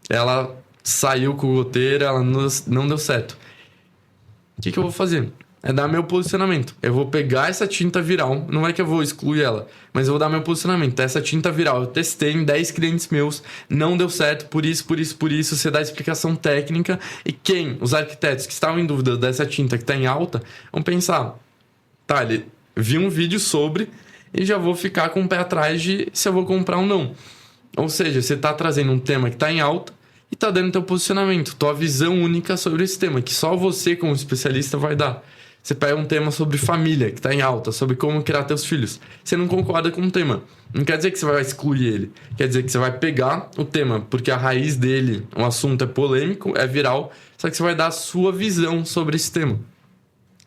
Ela saiu com goteira, ela não deu certo. O que eu vou fazer? É dar meu posicionamento. Eu vou pegar essa tinta viral, não é que eu vou excluir ela, mas eu vou dar meu posicionamento. Essa tinta viral, eu testei em 10 clientes meus, não deu certo, por isso. Você dá explicação técnica e os arquitetos que estavam em dúvida dessa tinta que está em alta, vão pensar, tá, ele viu um vídeo sobre e já vou ficar com o pé atrás de se eu vou comprar ou não. Ou seja, você está trazendo um tema que está em alta e está dando teu posicionamento, tua visão única sobre esse tema, que só você como especialista vai dar. Você pega um tema sobre família, que está em alta, sobre como criar teus filhos. Você não concorda com o tema. Não quer dizer que você vai excluir ele. Quer dizer que você vai pegar o tema, porque a raiz dele, o assunto é polêmico, é viral, só que você vai dar a sua visão sobre esse tema.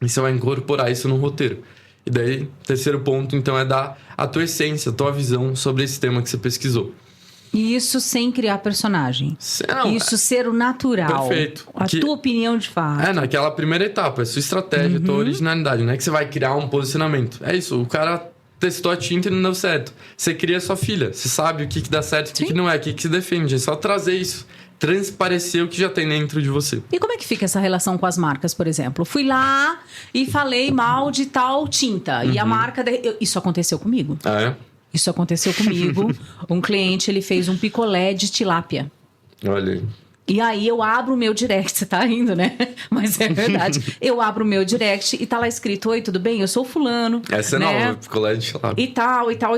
E você vai incorporar isso no roteiro. E daí, terceiro ponto, então, é dar a tua essência, a tua visão sobre esse tema que você pesquisou. E isso sem criar personagem. Isso ser o natural. Perfeito. Tua opinião de fato. Naquela primeira etapa, é sua estratégia, tua originalidade. Não é que você vai criar um posicionamento. É isso, o cara testou a tinta e não deu certo. Você cria sua filha, você sabe o que dá certo, o que não é, o que se defende. É só trazer isso, transparecer o que já tem dentro de você. E como é que fica essa relação com as marcas, por exemplo? Fui lá e falei mal de tal tinta. E a marca... Isso aconteceu comigo. Ah, é? Isso aconteceu comigo. Um cliente, ele fez um picolé de tilápia. Olha aí. E aí eu abro o meu direct, você tá rindo, né? Mas é verdade. Eu abro o meu direct e tá lá escrito: oi, tudo bem? Eu sou o fulano. Essa é nova, picolé de tilápia. E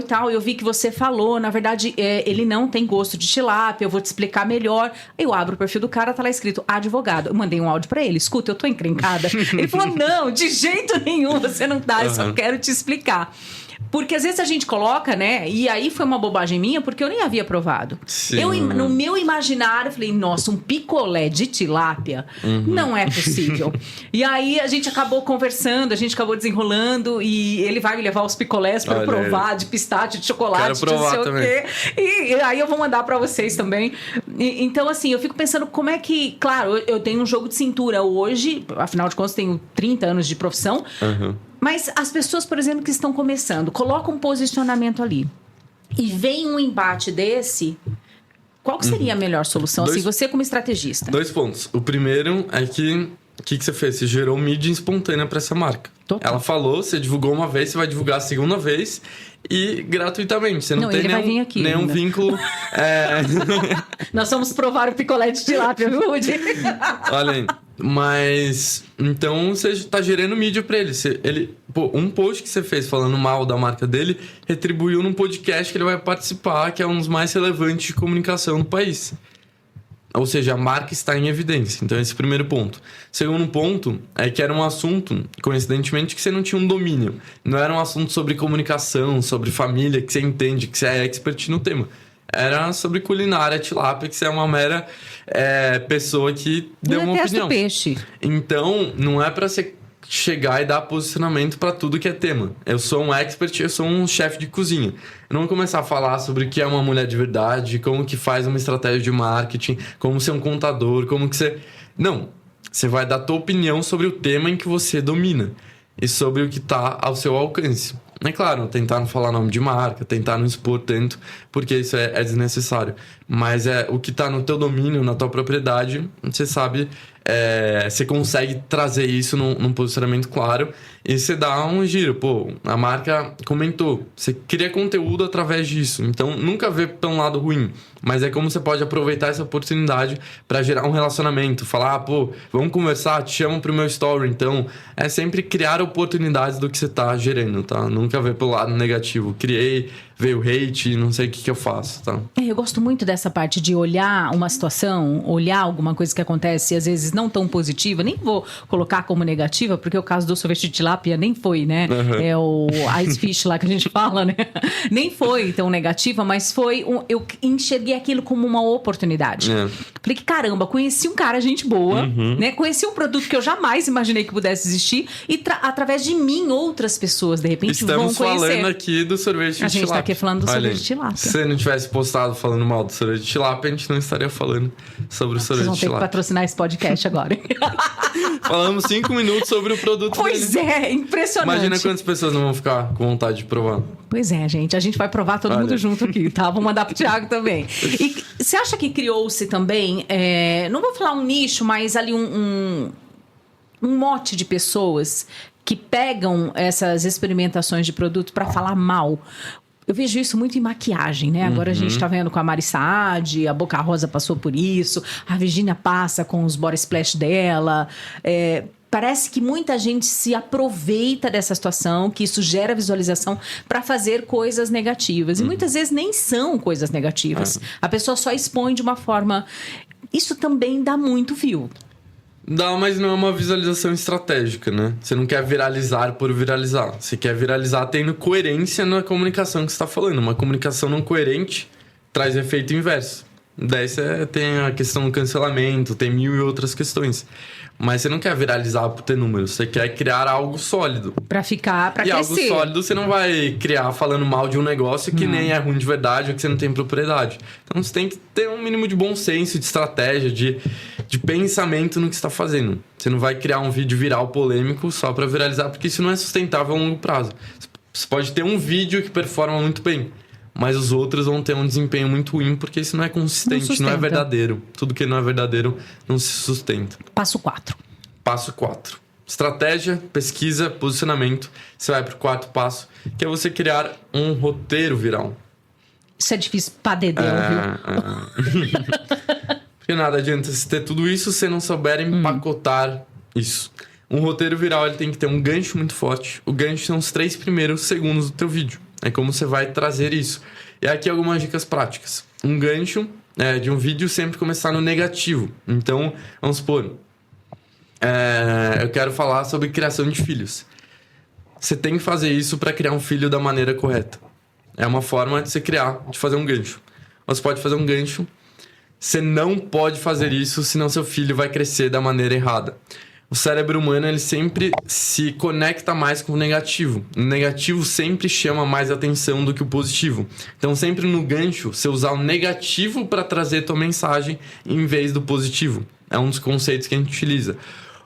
tal. Eu vi que você falou, na verdade, ele não tem gosto de tilápia, eu vou te explicar melhor. Eu abro o perfil do cara, tá lá escrito advogado. Eu mandei um áudio pra ele: escuta, eu tô encrencada. Ele falou: não, de jeito nenhum, você não tá, eu só quero te explicar. Porque às vezes a gente coloca, né? E aí foi uma bobagem minha, porque eu nem havia provado. Sim. No meu imaginário, eu falei: nossa, um picolé de tilápia? Não é possível. E aí a gente acabou conversando, a gente acabou desenrolando. E ele vai me levar os picolés para provar, de pistache, de chocolate, de não sei o quê. E aí eu vou mandar para vocês também. Então, assim, eu fico pensando como é que... Claro, eu tenho um jogo de cintura hoje. Afinal de contas, tenho 30 anos de profissão. Mas as pessoas, por exemplo, que estão começando, colocam um posicionamento ali e vem um embate desse, qual que seria a melhor solução? Assim, você como estrategista. 2 pontos. O primeiro é que o que você fez? Você gerou mídia espontânea para essa marca. Total. Ela falou, você divulgou uma vez, você vai divulgar a segunda vez e gratuitamente. Você não tem nenhum vínculo. Nós vamos provar o picolé de tilápia, viu, Rudy? Olha aí. Mas, então, você está gerando mídia para ele. Um post que você fez falando mal da marca dele, retribuiu num podcast que ele vai participar, que é um dos mais relevantes de comunicação do país. Ou seja, a marca está em evidência. Então, esse é o primeiro ponto. Segundo ponto é que era um assunto, coincidentemente, que você não tinha um domínio. Não era um assunto sobre comunicação, sobre família, que você entende, que você é expert no tema. Era sobre culinária, tilápia, que você é uma mera pessoa que deu uma opinião. Peixe. Então, não é para você chegar e dar posicionamento para tudo que é tema. Eu sou um expert, eu sou um chefe de cozinha. Eu não vou começar a falar sobre o que é uma mulher de verdade, como que faz uma estratégia de marketing, como ser um contador, como que você... Não, você vai dar a tua opinião sobre o tema em que você domina e sobre o que está ao seu alcance. É claro, tentar não falar nome de marca, tentar não expor tanto, porque isso é desnecessário. Mas o que está no teu domínio, na tua propriedade, você sabe, você consegue trazer isso num posicionamento claro e você dá um giro. Pô, a marca comentou, você cria conteúdo através disso. Então, nunca vê pelo lado ruim, mas é como você pode aproveitar essa oportunidade para gerar um relacionamento. Falar, pô, vamos conversar, te chamo pro meu story. Então, é sempre criar oportunidades do que você tá gerando, tá? Nunca vê pelo lado negativo. Criei, veio hate, não sei o que eu faço, tá? Eu gosto muito dessa parte de olhar uma situação, olhar alguma coisa que acontece, às vezes não tão positiva, nem vou colocar como negativa, porque o caso do sorvete de tilápia nem foi, né? É o ice fish lá que a gente fala, né? Nem foi tão negativa, mas foi... eu enxerguei aquilo como uma oportunidade. Falei que, caramba, conheci um cara, gente boa, né? Conheci um produto que eu jamais imaginei que pudesse existir e através de mim, outras pessoas, de repente, vão conhecer. Estamos falando aqui do sorvete de tilápia. A gente tá aqui falando do sorvete de tilápia. Se você não tivesse postado falando mal do sorvete de tilápia, a gente não estaria falando sobre o sorvete de tilápia. Vocês vão ter que patrocinar esse podcast agora. Falamos 5 minutos sobre o produto Pois dele. é, impressionante. Imagina quantas pessoas não vão ficar com vontade de provar. Pois é, gente. A gente vai provar todo mundo junto aqui, tá? Vou mandar pro Thiago também. E você acha que criou-se também, não vou falar um nicho, mas ali um mote de pessoas que pegam essas experimentações de produto para falar mal? Eu vejo isso muito em maquiagem, né? Agora a gente tá vendo com a Mari Saad, a Boca Rosa passou por isso, a Virgínia passa com os body splash dela. Parece que muita gente se aproveita dessa situação, que isso gera visualização para fazer coisas negativas. E muitas vezes nem são coisas negativas. A pessoa só expõe de uma forma... Isso também dá muito view. Dá, mas não é uma visualização estratégica, né? Você não quer viralizar por viralizar. Você quer viralizar tendo coerência na comunicação que você está falando. Uma comunicação não coerente traz efeito inverso. Daí você tem a questão do cancelamento, tem 1000 e outras questões. Mas você não quer viralizar por ter números, você quer criar algo sólido. Pra ficar, pra crescer. E algo sólido você não vai criar falando mal de um negócio que nem é ruim de verdade ou que você não tem propriedade. Então você tem que ter um mínimo de bom senso, de estratégia, de pensamento no que você está fazendo. Você não vai criar um vídeo viral polêmico só pra viralizar, porque isso não é sustentável a longo prazo. Você pode ter um vídeo que performa muito bem, mas os outros vão ter um desempenho muito ruim, porque isso não é consistente, não é verdadeiro. Tudo que não é verdadeiro não se sustenta. Passo 4. Passo 4. Estratégia, pesquisa, posicionamento. Você vai pro 4º passo, que é você criar um roteiro viral. Isso é difícil pra dedéu, viu? Porque nada adianta você ter tudo isso se você não souber empacotar isso. Um roteiro viral ele tem que ter um gancho muito forte. O gancho são os 3 primeiros segundos do teu vídeo. É como você vai trazer isso. E aqui algumas dicas práticas. Um gancho de um vídeo sempre começar no negativo. Então, vamos supor, eu quero falar sobre criação de filhos. Você tem que fazer isso para criar um filho da maneira correta. É uma forma de você criar, de fazer um gancho. Você pode fazer um gancho. Você não pode fazer isso, senão seu filho vai crescer da maneira errada. O cérebro humano, ele sempre se conecta mais com o negativo. O negativo sempre chama mais atenção do que o positivo. Então, sempre no gancho, você usar o negativo para trazer tua mensagem em vez do positivo. É um dos conceitos que a gente utiliza.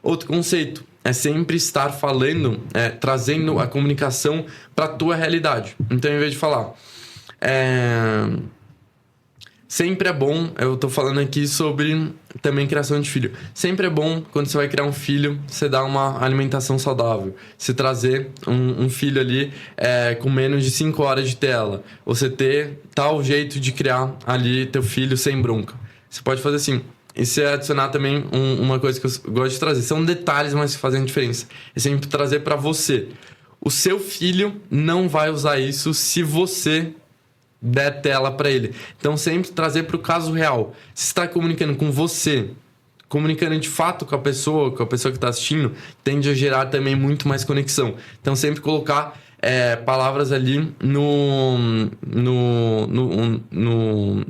Outro conceito é sempre estar falando, trazendo a comunicação para a tua realidade. Então, em vez de falar... Sempre é bom, eu tô falando aqui sobre também criação de filho. Sempre é bom, quando você vai criar um filho, você dar uma alimentação saudável. Você trazer um filho ali com menos de 5 horas de tela. Ou você ter tal jeito de criar ali teu filho sem bronca. Você pode fazer assim. E se adicionar também uma coisa que eu gosto de trazer. São detalhes, mas que fazem diferença. É sempre trazer pra você. O seu filho não vai usar isso se você... der tela para ele. Então, sempre trazer para o caso real. Se está comunicando com você, comunicando de fato com a pessoa que está assistindo, tende a gerar também muito mais conexão. Então, sempre colocar palavras ali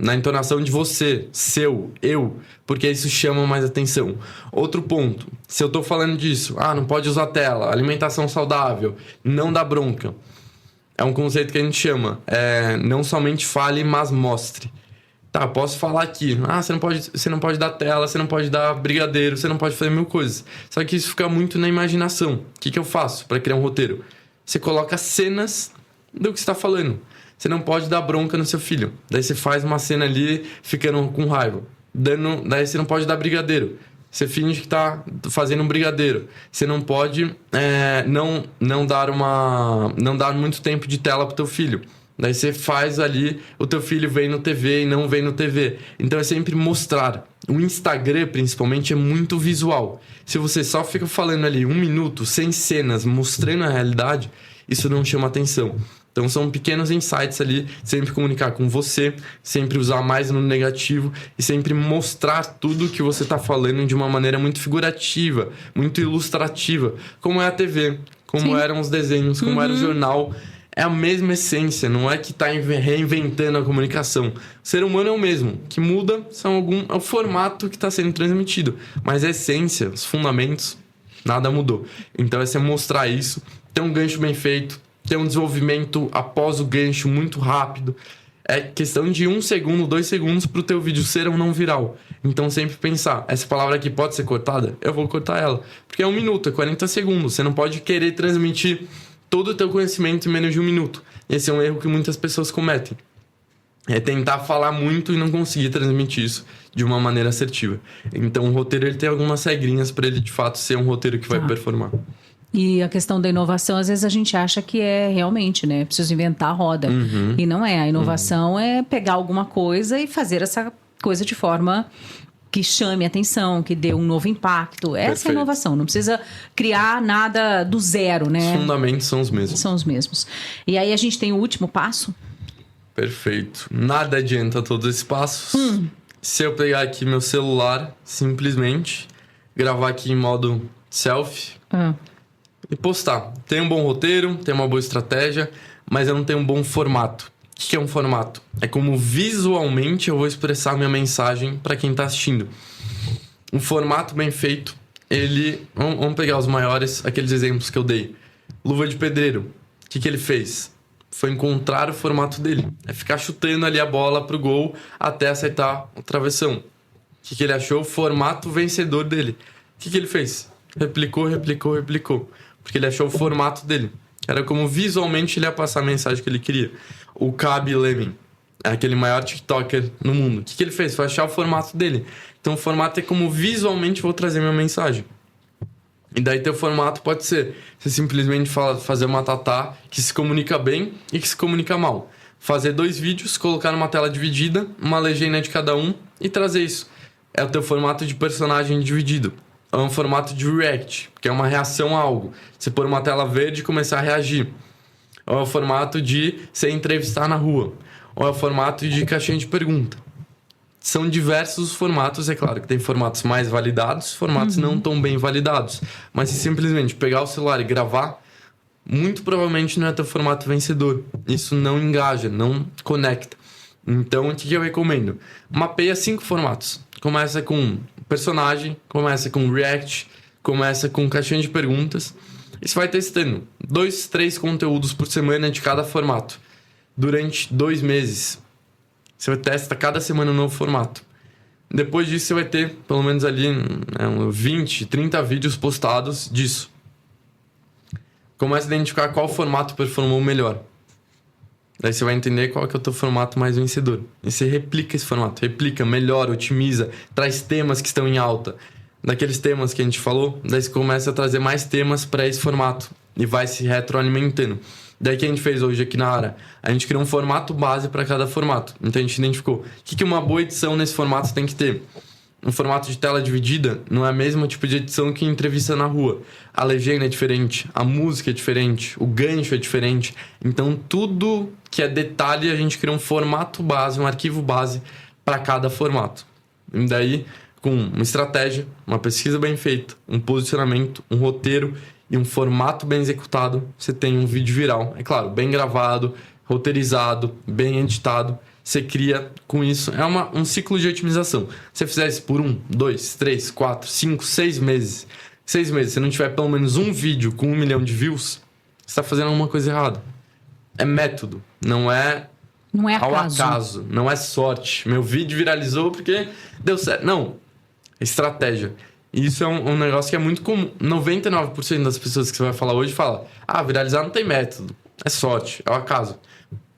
na entonação de você, seu, eu, porque isso chama mais atenção. Outro ponto, se eu estou falando disso, não pode usar tela, alimentação saudável, não dá bronca. É um conceito que a gente chama, não somente fale, mas mostre. Tá, posso falar aqui, você não pode dar tela, você não pode dar brigadeiro, você não pode fazer 1000 coisas. Só que isso fica muito na imaginação. O que eu faço para criar um roteiro? Você coloca cenas do que você está falando. Você não pode dar bronca no seu filho. Daí você faz uma cena ali ficando com raiva. Daí você não pode dar brigadeiro. Você finge que tá fazendo um brigadeiro. Você não pode não dar muito tempo de tela pro teu filho. Daí você faz ali, o teu filho vem no TV e não vem no TV. Então é sempre mostrar. O Instagram, principalmente, é muito visual. Se você só fica falando ali 1 minuto, sem cenas, mostrando a realidade, isso não chama atenção. Então são pequenos insights ali, sempre comunicar com você, sempre usar mais no negativo e sempre mostrar tudo que você está falando de uma maneira muito figurativa, muito ilustrativa, como é a TV, como eram os desenhos, como era o jornal. É a mesma essência, não é que está reinventando a comunicação. O ser humano é o mesmo, o que muda é o formato que está sendo transmitido, mas a essência, os fundamentos, nada mudou. Então é você mostrar isso, ter um gancho bem feito, ter um desenvolvimento após o gancho muito rápido. É questão de 1 segundo, 2 segundos para o teu vídeo ser ou não viral. Então sempre pensar, essa palavra aqui pode ser cortada? Eu vou cortar ela. Porque é 1 minuto, é 40 segundos. Você não pode querer transmitir todo o teu conhecimento em menos de 1 minuto. Esse é um erro que muitas pessoas cometem. É tentar falar muito e não conseguir transmitir isso de uma maneira assertiva. Então o roteiro ele tem algumas regrinhas para ele de fato ser um roteiro que vai performar. E a questão da inovação, às vezes a gente acha que é realmente, né? Preciso inventar a roda. E não é. A inovação é pegar alguma coisa e fazer essa coisa de forma que chame a atenção, que dê um novo impacto. Essa é a inovação. Não precisa criar nada do zero, né? Os fundamentos são os mesmos. São os mesmos. E aí a gente tem o último passo. Perfeito. Nada adianta todos esses passos. Se eu pegar aqui meu celular, simplesmente, gravar aqui em modo selfie... E postar. Tem um bom roteiro, tem uma boa estratégia, mas eu não tenho um bom formato. O que é um formato? É como visualmente eu vou expressar minha mensagem para quem está assistindo. Um formato bem feito, ele... Vamos pegar os maiores, aqueles exemplos que eu dei. Luva de Pedreiro. O que ele fez? Foi encontrar o formato dele. É ficar chutando ali a bola pro gol até acertar o travessão. O que ele achou? O formato vencedor dele. O que ele fez? Replicou. Porque ele achou o formato dele. Era como visualmente ele ia passar a mensagem que ele queria. O Khaby Lame, aquele maior TikToker no mundo. O que ele fez? Foi achar o formato dele. Então o formato é como visualmente vou trazer minha mensagem. E daí teu formato pode ser você simplesmente fazer uma tatá que se comunica bem e que se comunica mal. Fazer 2 vídeos, colocar numa tela dividida, uma legenda de cada um e trazer isso. É o teu formato de personagem dividido. É um formato de react, que é uma reação a algo. Você pôr uma tela verde e começar a reagir. Ou é o formato de você entrevistar na rua. Ou é o formato de caixinha de pergunta. São diversos os formatos, é claro que tem formatos mais validados, formatos não tão bem validados. Mas se simplesmente pegar o celular e gravar, muito provavelmente não é teu formato vencedor. Isso não engaja, não conecta. Então, o que eu recomendo? Mapeia 5 formatos. Começa com personagem, começa com react, começa com caixinha de perguntas. E você vai testando 2, 3 conteúdos por semana de cada formato. Durante 2 meses. Você testa cada semana um novo formato. Depois disso, você vai ter, pelo menos ali, 20, 30 vídeos postados disso. Começa a identificar qual formato performou melhor. Daí você vai entender qual que é o teu formato mais vencedor. E você replica esse formato. Replica, melhora, otimiza, traz temas que estão em alta. Daqueles temas que a gente falou, daí você começa a trazer mais temas para esse formato. E vai se retroalimentando. Daí que a gente fez hoje aqui na área? A gente criou um formato base para cada formato. Então a gente identificou o que uma boa edição nesse formato tem que ter. Um formato de tela dividida não é o mesmo tipo de edição que entrevista na rua. A legenda é diferente, a música é diferente, o gancho é diferente. Então tudo que é detalhe a gente cria um formato base, um arquivo base para cada formato. E daí, com uma estratégia, uma pesquisa bem feita, um posicionamento, um roteiro e um formato bem executado, você tem um vídeo viral. É claro, bem gravado, roteirizado, bem editado. Você cria com isso. É um ciclo de otimização. Se você fizer isso por 1, 2, 3, 4, 5, 6 meses. 6 meses, se não tiver pelo menos um vídeo com 1 milhão de views, você está fazendo alguma coisa errada. É método, não é ao acaso. Não é sorte. Meu vídeo viralizou porque deu certo. Não, é estratégia. E isso é um negócio que é muito comum. 99% das pessoas que você vai falar hoje fala: viralizar não tem método. É sorte, é o acaso.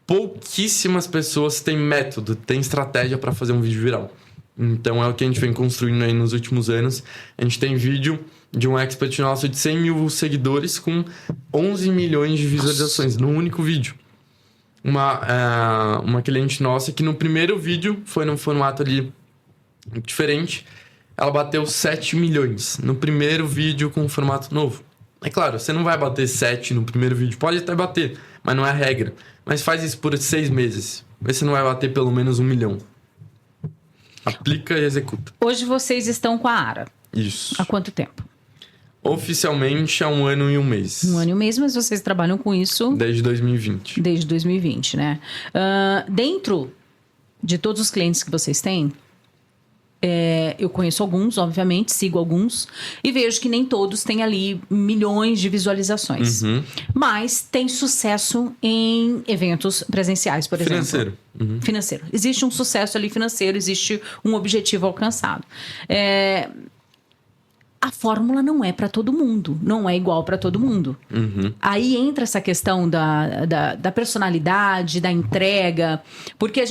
Pouquíssimas pessoas têm método, têm estratégia para fazer um vídeo viral. Então é o que a gente vem construindo aí nos últimos anos. A gente tem vídeo de um expert nosso de 100 mil seguidores com 11 milhões de visualizações no único vídeo. Uma cliente nossa que no primeiro vídeo foi num formato ali diferente. Ela bateu 7 milhões no primeiro vídeo com um formato novo. É claro, você não vai bater 7 no primeiro vídeo. Pode até bater, mas não é a regra. Mas faz isso por 6 meses. Vê se não vai bater pelo menos 1 milhão. Aplica e executa. Hoje vocês estão com a Ara. Isso. Há quanto tempo? Oficialmente há 1 ano e 1 mês. 1 ano e 1 mês, mas vocês trabalham com isso... Desde 2020. Desde 2020, né? Dentro de todos os clientes que vocês têm, eu conheço alguns, obviamente, sigo alguns, e vejo que nem todos têm ali milhões de visualizações. Mas tem sucesso em eventos presenciais, por exemplo. Financeiro. Financeiro. Existe um sucesso ali financeiro, existe um objetivo alcançado. A fórmula não é para todo mundo, não é igual para todo mundo. Aí entra essa questão da personalidade, da entrega, porque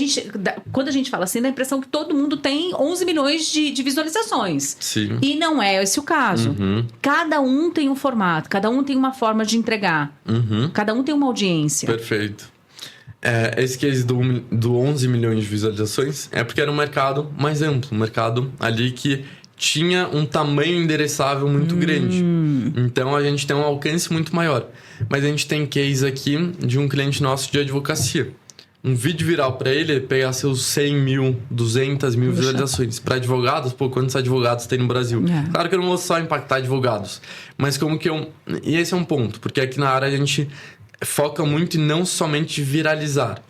quando a gente fala assim, dá a impressão que todo mundo tem 11 milhões de visualizações. Sim. E não é esse o caso. Cada um tem um formato, cada um tem uma forma de entregar, cada um tem uma audiência. Perfeito. Esse case do 11 milhões de visualizações é porque era um mercado mais amplo, um mercado ali que tinha um tamanho endereçável muito grande. Então, a gente tem um alcance muito maior. Mas a gente tem case aqui de um cliente nosso de advocacia. Um vídeo viral para ele é pegar seus 100 mil, 200 mil visualizações. Para advogados, quantos advogados tem no Brasil? Claro que eu não vou só impactar advogados. Mas como que eu... E esse é um ponto. Porque aqui na área a gente foca muito em não somente viralizar.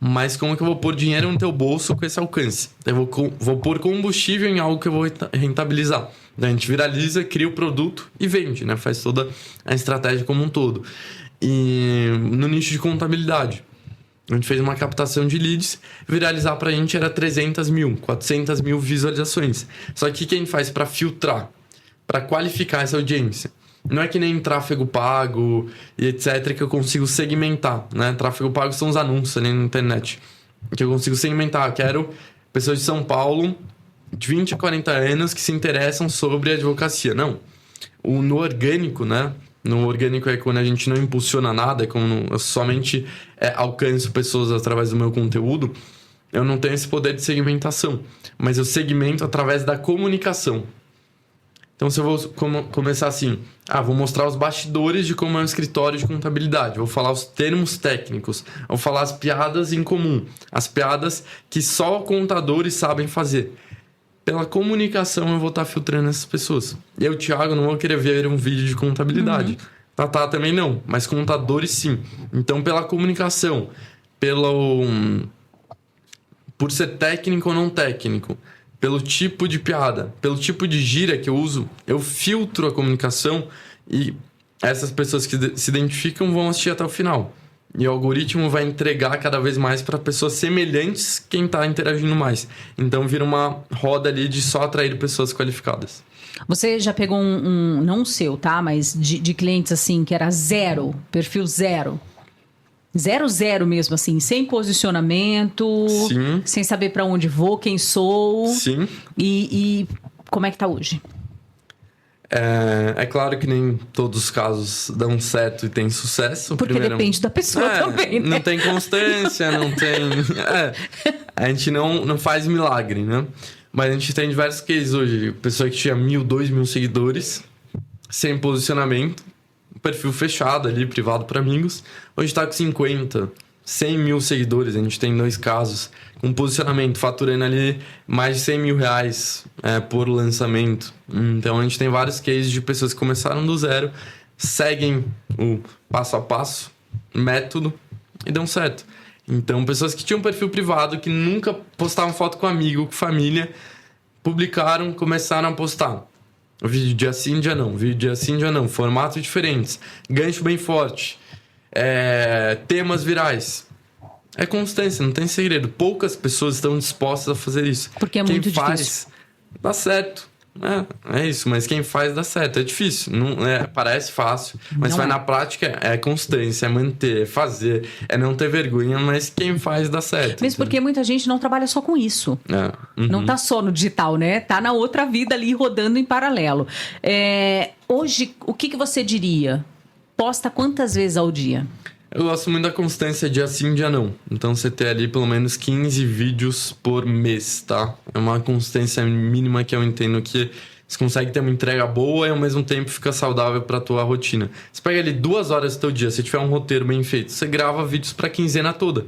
Mas como que eu vou pôr dinheiro no teu bolso com esse alcance? Eu vou pôr combustível em algo que eu vou rentabilizar. Daí a gente viraliza, cria o produto e vende, né? Faz toda a estratégia como um todo. E no nicho de contabilidade, a gente fez uma captação de leads, viralizar pra gente era 300 mil, 400 mil visualizações. Só que o que a gente faz para filtrar, para qualificar essa audiência? Não é que nem tráfego pago e etc. que eu consigo segmentar, né? Tráfego pago são os anúncios ali na internet. Que eu consigo segmentar. Eu quero pessoas de São Paulo, de 20 a 40 anos, que se interessam sobre advocacia. Não. No orgânico, né? No orgânico é quando a gente não impulsiona nada, é quando eu somente alcanço pessoas através do meu conteúdo. Eu não tenho esse poder de segmentação. Mas eu segmento através da comunicação. Então, se eu vou começar assim... vou mostrar os bastidores de como é um escritório de contabilidade. Vou falar os termos técnicos. Vou falar as piadas em comum. As piadas que só contadores sabem fazer. Pela comunicação, eu vou estar filtrando essas pessoas. Eu, Thiago, não vou querer ver um vídeo de contabilidade. Tatá também não. Mas contadores, sim. Então, pela comunicação, por ser técnico ou não técnico... Pelo tipo de piada, pelo tipo de gíria que eu uso, eu filtro a comunicação e essas pessoas que se identificam vão assistir até o final. E o algoritmo vai entregar cada vez mais para pessoas semelhantes quem está interagindo mais. Então vira uma roda ali de só atrair pessoas qualificadas. Você já pegou não o seu, tá? Mas de clientes assim que era zero, perfil zero. 0 mesmo, assim, sem posicionamento, Sim. Sem saber para onde vou, quem sou. Sim. E como é que tá hoje? É claro que nem todos os casos dão certo e tem sucesso. Porque depende da pessoa também, né? Não tem constância, não tem... a gente não faz milagre, né? Mas a gente tem diversos cases hoje. Pessoa que tinha 1.000, 2.000 seguidores, sem posicionamento, perfil fechado ali, privado para amigos. Hoje está com 50, 100 mil seguidores. A gente tem 2 casos com posicionamento, faturando ali mais de 100 mil reais por lançamento. Então a gente tem vários cases de pessoas que começaram do zero, seguem o passo a passo, método e dão certo. Então pessoas que tinham perfil privado, que nunca postavam foto com amigo, com família, publicaram, começaram a postar. Vídeo dia sim, dia não. Vídeo dia sim, dia não. Formatos diferentes. Gancho bem forte. Temas virais. É constância, não tem segredo. Poucas pessoas estão dispostas a fazer isso. Porque é muito difícil. Quem faz, dá certo. É isso, mas quem faz dá certo. É difícil. Não, parece fácil, mas na prática é constância, é manter, é fazer, é não ter vergonha, mas quem faz dá certo. Mesmo porque muita gente não trabalha só com isso. Não tá só no digital, né? Tá na outra vida ali rodando em paralelo. Hoje, o que você diria? Posta quantas vezes ao dia? Eu gosto muito da constância dia sim, dia não. Então, você ter ali pelo menos 15 vídeos por mês, tá? É uma constância mínima que eu entendo que Você consegue ter uma entrega boa e ao mesmo tempo fica saudável pra tua rotina. Você pega ali 2 horas do teu dia, se tiver um roteiro bem feito, você grava vídeos pra quinzena toda.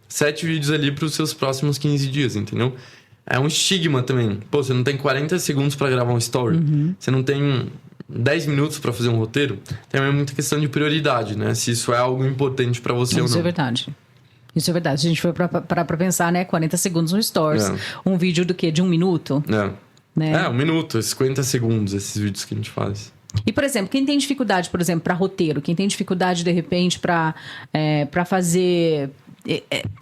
7 vídeos ali pros seus próximos 15 dias, entendeu? É um estigma também. Pô, você não tem 40 segundos pra gravar um story. Você não tem 10 minutos pra fazer um roteiro. Também é muita questão de prioridade, né? Se isso é algo importante pra você ou não. Isso é verdade. Isso é verdade. Se a gente for pra pensar, né? 40 segundos no Stories. Um vídeo do quê? De 1 minuto? Né? 1 minuto, 50 segundos, esses vídeos que a gente faz. E, por exemplo, quem tem dificuldade, por exemplo, para roteiro, quem tem dificuldade, de repente, para fazer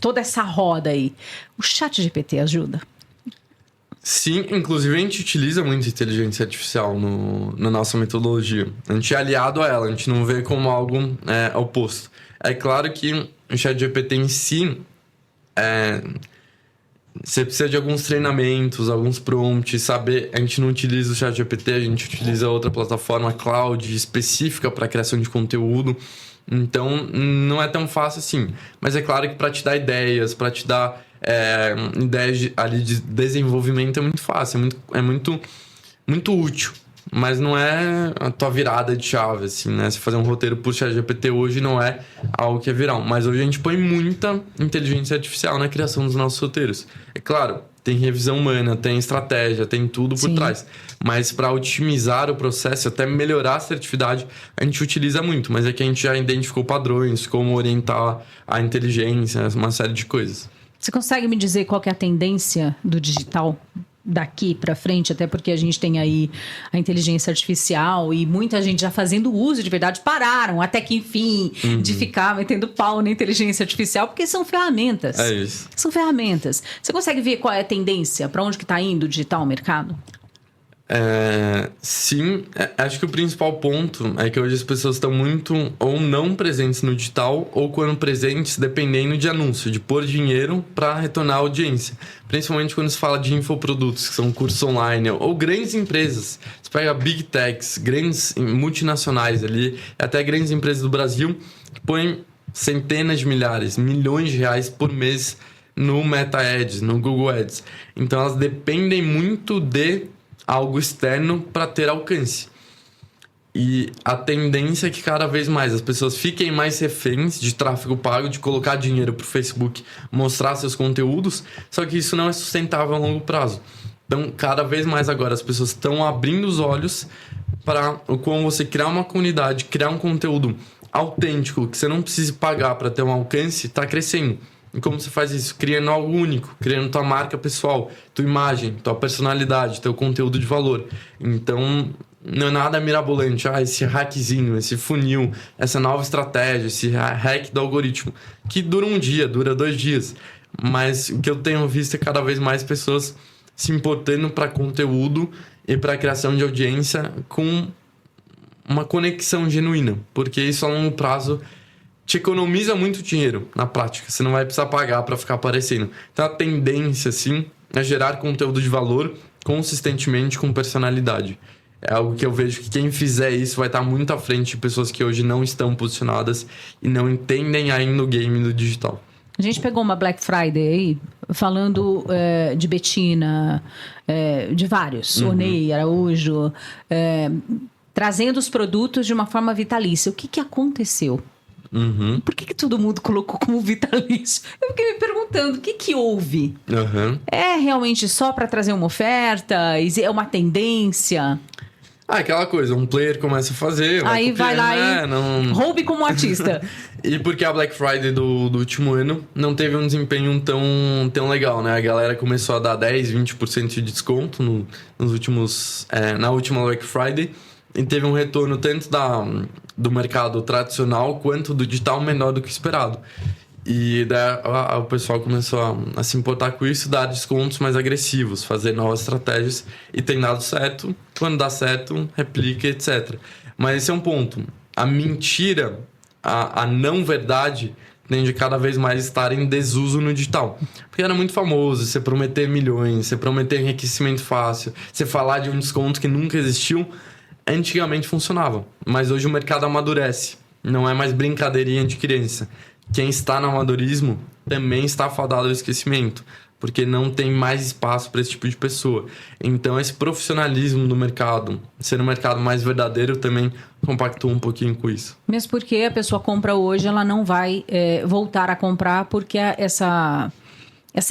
toda essa roda aí, o ChatGPT ajuda? Sim, inclusive a gente utiliza muito inteligência artificial na nossa metodologia. A gente é aliado a ela, a gente não vê como algo oposto. É claro que o ChatGPT em si, você precisa de alguns treinamentos, alguns prompts, saber. A gente não utiliza o ChatGPT, a gente utiliza outra plataforma cloud específica para criação de conteúdo. Então, não é tão fácil assim. Mas é claro que para te dar ideias, para te dar ideias ali de desenvolvimento é muito fácil, é muito útil. Mas não é a tua virada de chave, assim, né? Se fazer um roteiro por ChatGPT hoje não é algo que é viral. Mas hoje a gente põe muita inteligência artificial na criação dos nossos roteiros. É claro, tem revisão humana, tem estratégia, tem tudo por trás. Mas para otimizar o processo, até melhorar a assertividade, a gente utiliza muito. Mas é que a gente já identificou padrões, como orientar a inteligência, uma série de coisas. Você consegue me dizer qual que é a tendência do digital daqui para frente? Até porque a gente tem aí a inteligência artificial e muita gente já fazendo uso de verdade, pararam até que enfim de ficar metendo pau na inteligência artificial, porque são ferramentas. É isso. São ferramentas. Você consegue ver qual é a tendência? Para onde que está indo o digital mercado? Sim, acho que o principal ponto é que hoje as pessoas estão muito ou não presentes no digital, ou quando presentes, dependendo de anúncio, de pôr dinheiro para retornar a audiência. Principalmente quando se fala de infoprodutos, que são cursos online, ou grandes empresas. Você pega big techs, grandes multinacionais ali, até grandes empresas do Brasil, que põem centenas de milhares, milhões de reais por mês no Meta Ads, no Google Ads. Então elas dependem muito de algo externo para ter alcance. E a tendência é que cada vez mais as pessoas fiquem mais reféns de tráfego pago, de colocar dinheiro para o Facebook mostrar seus conteúdos, só que isso não é sustentável a longo prazo. Então, cada vez mais agora as pessoas estão abrindo os olhos para como você criar uma comunidade, criar um conteúdo autêntico, que você não precise pagar para ter um alcance, está crescendo. E como você faz isso? Criando algo único, criando tua marca pessoal, tua imagem, tua personalidade, teu conteúdo de valor. Então, não é nada mirabolante. Esse hackzinho, esse funil, essa nova estratégia, esse hack do algoritmo, que dura um dia, dura 2 dias. Mas o que eu tenho visto é cada vez mais pessoas se importando para conteúdo e para a criação de audiência com uma conexão genuína. Porque isso a longo prazo te economiza muito dinheiro na prática. Você não vai precisar pagar para ficar aparecendo. Então a tendência, sim, é gerar conteúdo de valor consistentemente com personalidade. É algo que eu vejo que quem fizer isso vai estar muito à frente de pessoas que hoje não estão posicionadas e não entendem ainda o game do digital. A gente pegou uma Black Friday aí, falando de Betina, de vários, Onei, Araújo, trazendo os produtos de uma forma vitalícia. O que aconteceu? Por que todo mundo colocou como vitalício? Eu fiquei me perguntando, o que houve? É realmente só para trazer uma oferta? É uma tendência? Aquela coisa, um player começa a fazer... Aí vai lá e roube como artista. E porque a Black Friday do último ano não teve um desempenho tão legal, né? A galera começou a dar 10, 20% de desconto na última Black Friday. E teve um retorno tanto do mercado tradicional quanto do digital menor do que esperado. E daí o pessoal começou a se importar com isso, dar descontos mais agressivos, fazer novas estratégias. E tem dado certo. Quando dá certo, replica, etc. Mas esse é um ponto. A mentira, a não verdade, tende cada vez mais estar em desuso no digital. Porque era muito famoso você prometer milhões, você prometer enriquecimento fácil, você falar de um desconto que nunca existiu. Antigamente funcionava, mas hoje o mercado amadurece. Não é mais brincadeirinha de criança. Quem está no amadorismo também está fadado ao esquecimento. porque não tem mais espaço para esse tipo de pessoa. Então, esse profissionalismo do mercado, ser um mercado mais verdadeiro, também compactua um pouquinho com isso. Mesmo porque a pessoa compra hoje, ela não vai voltar a comprar porque essa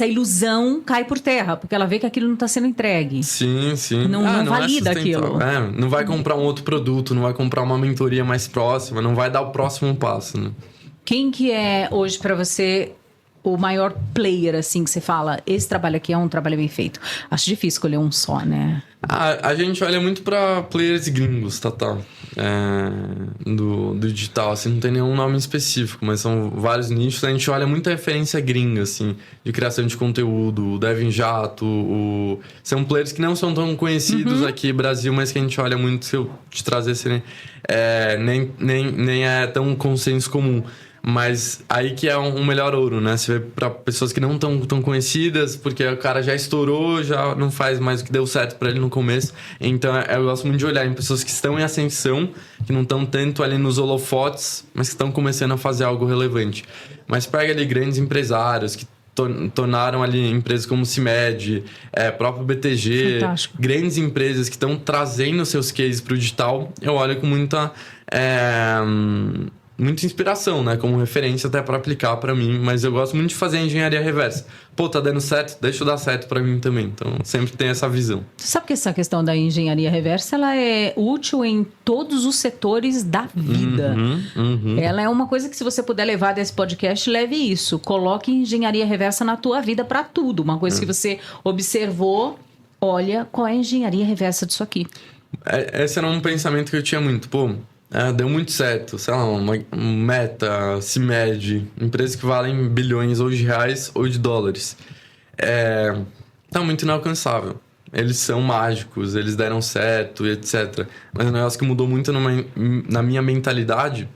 ilusão cai por terra, porque ela vê que aquilo não está sendo entregue. Sim, sim. Não valida aquilo. Não vai comprar um outro produto, não vai comprar uma mentoria mais próxima, não vai dar o próximo passo, né? Quem que é hoje para você o maior player, assim, que você fala, esse trabalho aqui é um trabalho bem feito? Acho difícil escolher um só, né? A gente olha muito para players gringos, tá? Do digital, assim, não tem nenhum nome específico, mas são vários nichos. A gente olha muita referência gringa, assim, de criação de conteúdo, o Devin Jato, são players que não são tão conhecidos aqui no Brasil, mas que a gente olha muito, se eu te trazer, nem é tão consenso comum. Mas aí que é um melhor ouro, né? Você vê pra pessoas que não estão tão conhecidas, porque o cara já estourou, já não faz mais o que deu certo pra ele no começo. Então eu gosto muito de olhar em pessoas que estão em ascensão, que não estão tanto ali nos holofotes, mas que estão começando a fazer algo relevante. Mas pega ali grandes empresários que tornaram ali empresas como CIMED, próprio BTG, Fantástico. Grandes empresas que estão trazendo seus cases pro digital. Eu olho com muita inspiração, né? Como referência até para aplicar para mim. Mas eu gosto muito de fazer engenharia reversa. Pô, tá dando certo? Deixa eu dar certo para mim também. Então, sempre tem essa visão. Você sabe que essa questão da engenharia reversa, ela é útil em todos os setores da vida. Ela é uma coisa que, se você puder levar desse podcast, leve isso. Coloque engenharia reversa na tua vida para tudo. Uma coisa que você observou, olha, qual é a engenharia reversa disso aqui? Esse era um pensamento que eu tinha muito. Pô, deu muito certo, sei lá, uma Meta, CIMED, empresas que valem bilhões ou de reais ou de dólares. Tá muito inalcançável. Eles são mágicos, eles deram certo e etc. Mas o negócio que mudou muito na minha mentalidade,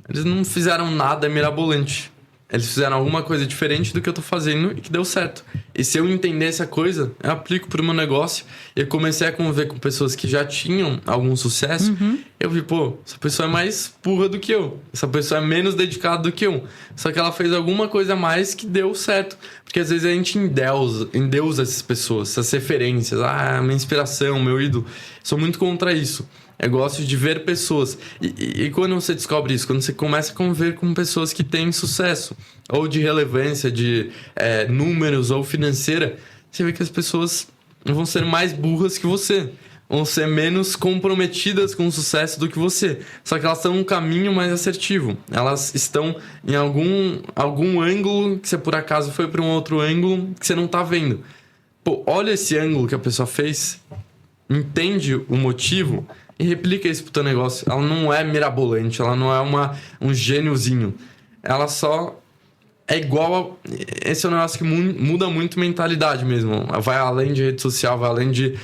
eles não fizeram nada mirabolante. Eles fizeram alguma coisa diferente do que eu tô fazendo e que deu certo. E se eu entender essa coisa, eu aplico pro meu negócio. E eu comecei a conviver com pessoas que já tinham algum sucesso. Eu vi, pô, essa pessoa é mais burra do que eu. Essa pessoa é menos dedicada do que eu. Só que ela fez alguma coisa a mais que deu certo. Porque às vezes a gente endeusa essas pessoas, essas referências. Minha inspiração, meu ídolo. Sou muito contra isso. Eu gosto de ver pessoas. E quando você descobre isso? Quando você começa a conviver com pessoas que têm sucesso, ou de relevância, de números, ou financeira, você vê que as pessoas vão ser mais burras que você. Vão ser menos comprometidas com o sucesso do que você. Só que elas estão num caminho mais assertivo. Elas estão em algum ângulo que você, por acaso, foi para um outro ângulo que você não está vendo. Pô, olha esse ângulo que a pessoa fez, entende o motivo e replica isso pro teu negócio. Ela não é mirabolante, ela não é um gêniozinho. Ela só é igual esse é um negócio que muda muito mentalidade mesmo. Vai além de rede social, vai além de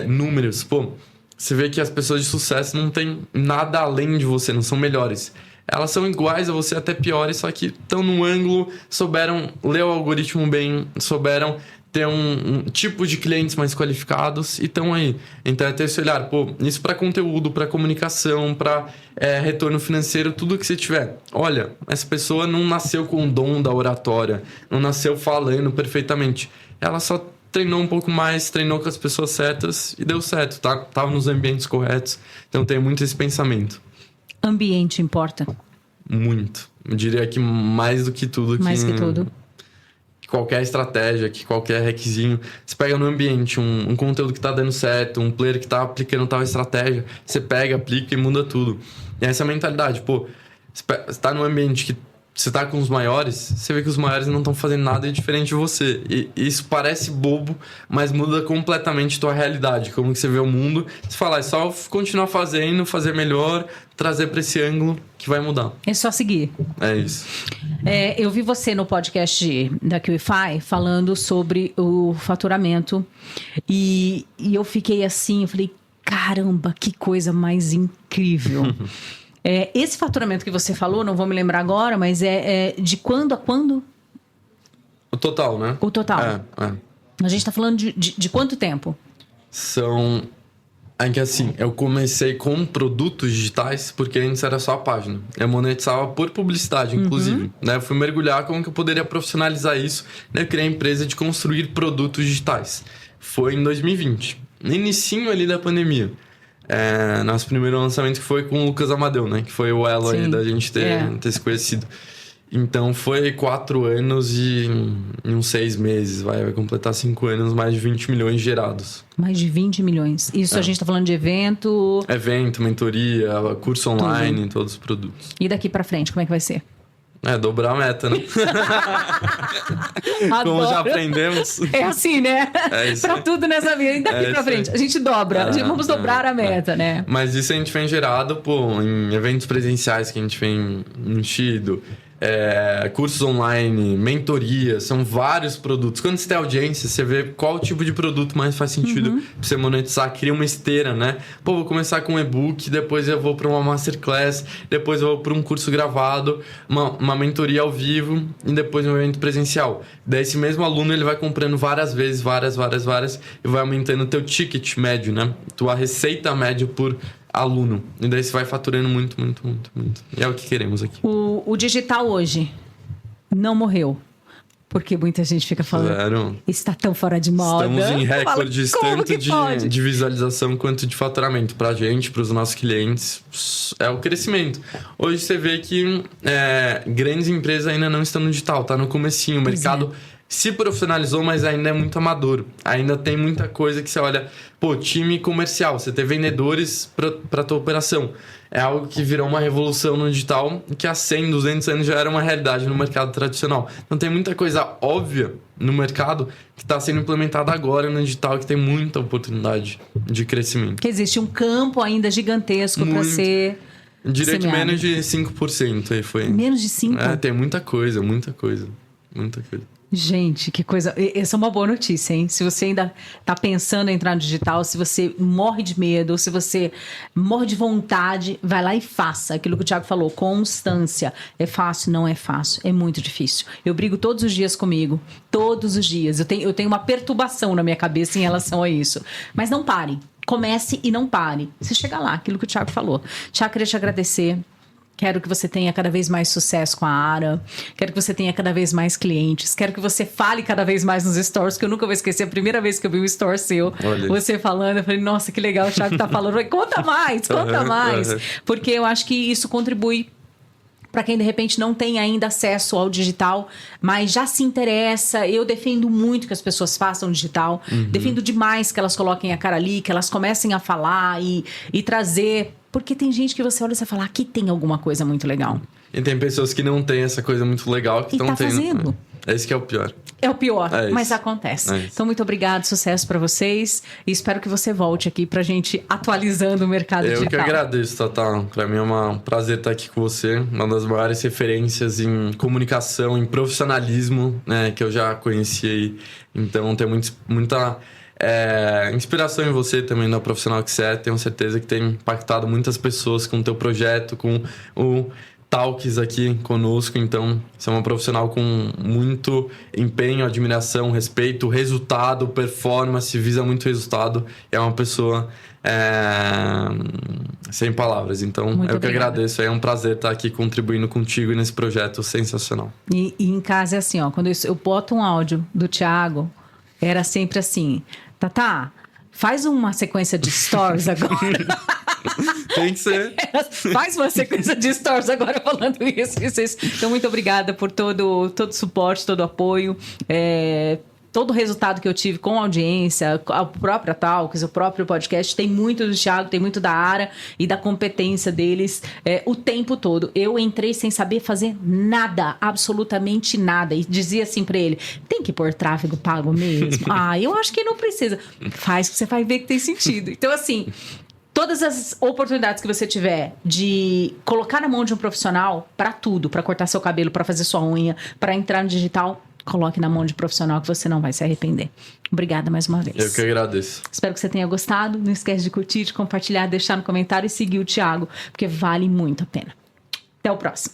números. Pô, você vê que as pessoas de sucesso não tem nada além de você, não são melhores. Elas são iguais a você, até piores, só que estão num ângulo, souberam ler o algoritmo bem, souberam ter um tipo de clientes mais qualificados e estão aí. Então é ter esse olhar, pô, isso para conteúdo, para comunicação, para retorno financeiro, tudo que você tiver. Olha, essa pessoa não nasceu com o dom da oratória, não nasceu falando perfeitamente. Ela só treinou um pouco mais, treinou com as pessoas certas e deu certo, tá? Tava nos ambientes corretos. Então tem muito esse pensamento. Ambiente importa? Muito. Eu diria que mais do que tudo. Mais que tudo. Qualquer estratégia, que qualquer requisinho. Você pega no ambiente um conteúdo que tá dando certo, um player que tá aplicando tal estratégia, você pega, aplica e muda tudo. E essa é a mentalidade. Pô, você tá num ambiente que você tá com os maiores, você vê que os maiores não estão fazendo nada diferente de você. E isso parece bobo, mas muda completamente a tua realidade. Como que você vê o mundo. Você fala, é só continuar fazendo, fazer melhor, trazer para esse ângulo que vai mudar. É só seguir. É isso. Eu vi você no podcast da QIFI falando sobre o faturamento. E eu fiquei assim, eu falei, caramba, que coisa mais incrível. Esse faturamento que você falou, não vou me lembrar agora, mas de quando a quando? O total, né? O total. A gente está falando de quanto tempo? São É que assim, eu comecei com produtos digitais, porque antes era só a página. Eu monetizava por publicidade, inclusive. Né? Eu fui mergulhar como que eu poderia profissionalizar isso. Né? Eu criei a empresa de construir produtos digitais. Foi em 2020. No inicinho ali da pandemia. Nosso primeiro lançamento que foi com o Lucas Amadeu, né? Que foi o elo aí da gente ter se conhecido. Então foi 4 anos e em uns 6 meses, vai completar 5 anos, mais de 20 milhões gerados. Mais de 20 milhões. Isso a gente tá falando de evento... Evento, mentoria, curso online, todos os produtos. E daqui pra frente, como é que vai ser? Dobrar a meta, né? Como já aprendemos. É assim, né? Isso. Pra tudo nessa vida. E daqui pra frente, a gente dobra. Vamos dobrar a meta, né? Mas isso a gente vem gerado, em eventos presenciais que a gente vem enchido. Cursos online, mentoria, são vários produtos. Quando você tem audiência, você vê qual tipo de produto mais faz sentido pra você monetizar. Cria uma esteira, né? Vou começar com um e-book, depois eu vou para uma masterclass, depois eu vou para um curso gravado, uma mentoria ao vivo e depois um evento presencial. Daí esse mesmo aluno ele vai comprando várias vezes, várias, e vai aumentando o teu ticket médio, né? Tua receita média por aluno. E daí você vai faturando muito. E é o que queremos aqui. O digital hoje não morreu. Porque muita gente fica falando... Está tão fora de moda. Estamos em recordes tanto de visualização quanto de faturamento. Pra gente, pros nossos clientes, é o crescimento. Hoje você vê que grandes empresas ainda não estão no digital. Tá no comecinho. O mercado... se profissionalizou, mas ainda é muito amador. Ainda tem muita coisa que você olha... time comercial. Você ter vendedores para tua operação. É algo que virou uma revolução no digital que há 100, 200 anos já era uma realidade no mercado tradicional. Então tem muita coisa óbvia no mercado que está sendo implementada agora no digital, que tem muita oportunidade de crescimento. Que existe um campo ainda gigantesco para ser... Diria que menos de 5% aí foi. Menos de 5%? Tem muita coisa. Gente, que coisa... Essa é uma boa notícia, hein? Se você ainda tá pensando em entrar no digital, se você morre de medo, se você morre de vontade, vai lá e faça aquilo que o Thiago falou, constância. É fácil? Não é fácil. É muito difícil. Eu brigo todos os dias comigo. Todos os dias. Eu tenho uma perturbação na minha cabeça em relação a isso. Mas não pare. Comece e não pare. Você chega lá, aquilo que o Thiago falou. Thiago, queria te agradecer. Quero que você tenha cada vez mais sucesso com a Ara. Quero que você tenha cada vez mais clientes. Quero que você fale cada vez mais nos stories, que eu nunca vou esquecer. A primeira vez que eu vi um story seu, você falando, eu falei, nossa, que legal o Thiago tá falando. Eu falei, conta mais. Porque eu acho que isso contribui para quem, de repente, não tem ainda acesso ao digital, mas já se interessa. Eu defendo muito que as pessoas façam digital. Defendo demais que elas coloquem a cara ali, que elas comecem a falar e trazer... Porque tem gente que você olha e você fala, aqui tem alguma coisa muito legal. E tem pessoas que não têm essa coisa muito legal que estão tendo. Fazendo. Esse que é o pior. É o pior, mas acontece. Então, muito obrigado, sucesso para vocês. E espero que você volte aqui pra gente atualizando o mercado digital. Eu que agradeço, Tatá. Para mim é um prazer estar aqui com você. Uma das maiores referências em comunicação, em profissionalismo, né, que eu já conheci aí. Então, tem muita... inspiração em você também, no profissional que você é. Tenho certeza que tem impactado muitas pessoas com o teu projeto, com o Talks aqui conosco. Então, você é uma profissional com muito empenho, admiração, respeito, resultado, performance, visa muito resultado. É uma pessoa sem palavras. Então, eu que agradeço. É um prazer estar aqui contribuindo contigo nesse projeto sensacional. E em casa é assim, ó, quando eu boto um áudio do Thiago, era sempre assim... Tatá, faz uma sequência de stories agora. Tem que ser. Faz uma sequência de stories agora falando isso. Então, muito obrigada por todo o suporte, todo o apoio. Todo o resultado que eu tive com a audiência, a própria Talks, o próprio podcast, tem muito do Thiago, tem muito da Ara e da competência deles o tempo todo. Eu entrei sem saber fazer nada, absolutamente nada. E dizia assim pra ele, tem que pôr tráfego pago mesmo? Eu acho que não precisa. Faz que você vai ver que tem sentido. Então, assim... Todas as oportunidades que você tiver de colocar na mão de um profissional para tudo, para cortar seu cabelo, para fazer sua unha, para entrar no digital, coloque na mão de um profissional que você não vai se arrepender. Obrigada mais uma vez. Eu que agradeço. Espero que você tenha gostado. Não esquece de curtir, de compartilhar, deixar no comentário e seguir o Thiago, porque vale muito a pena. Até o próximo.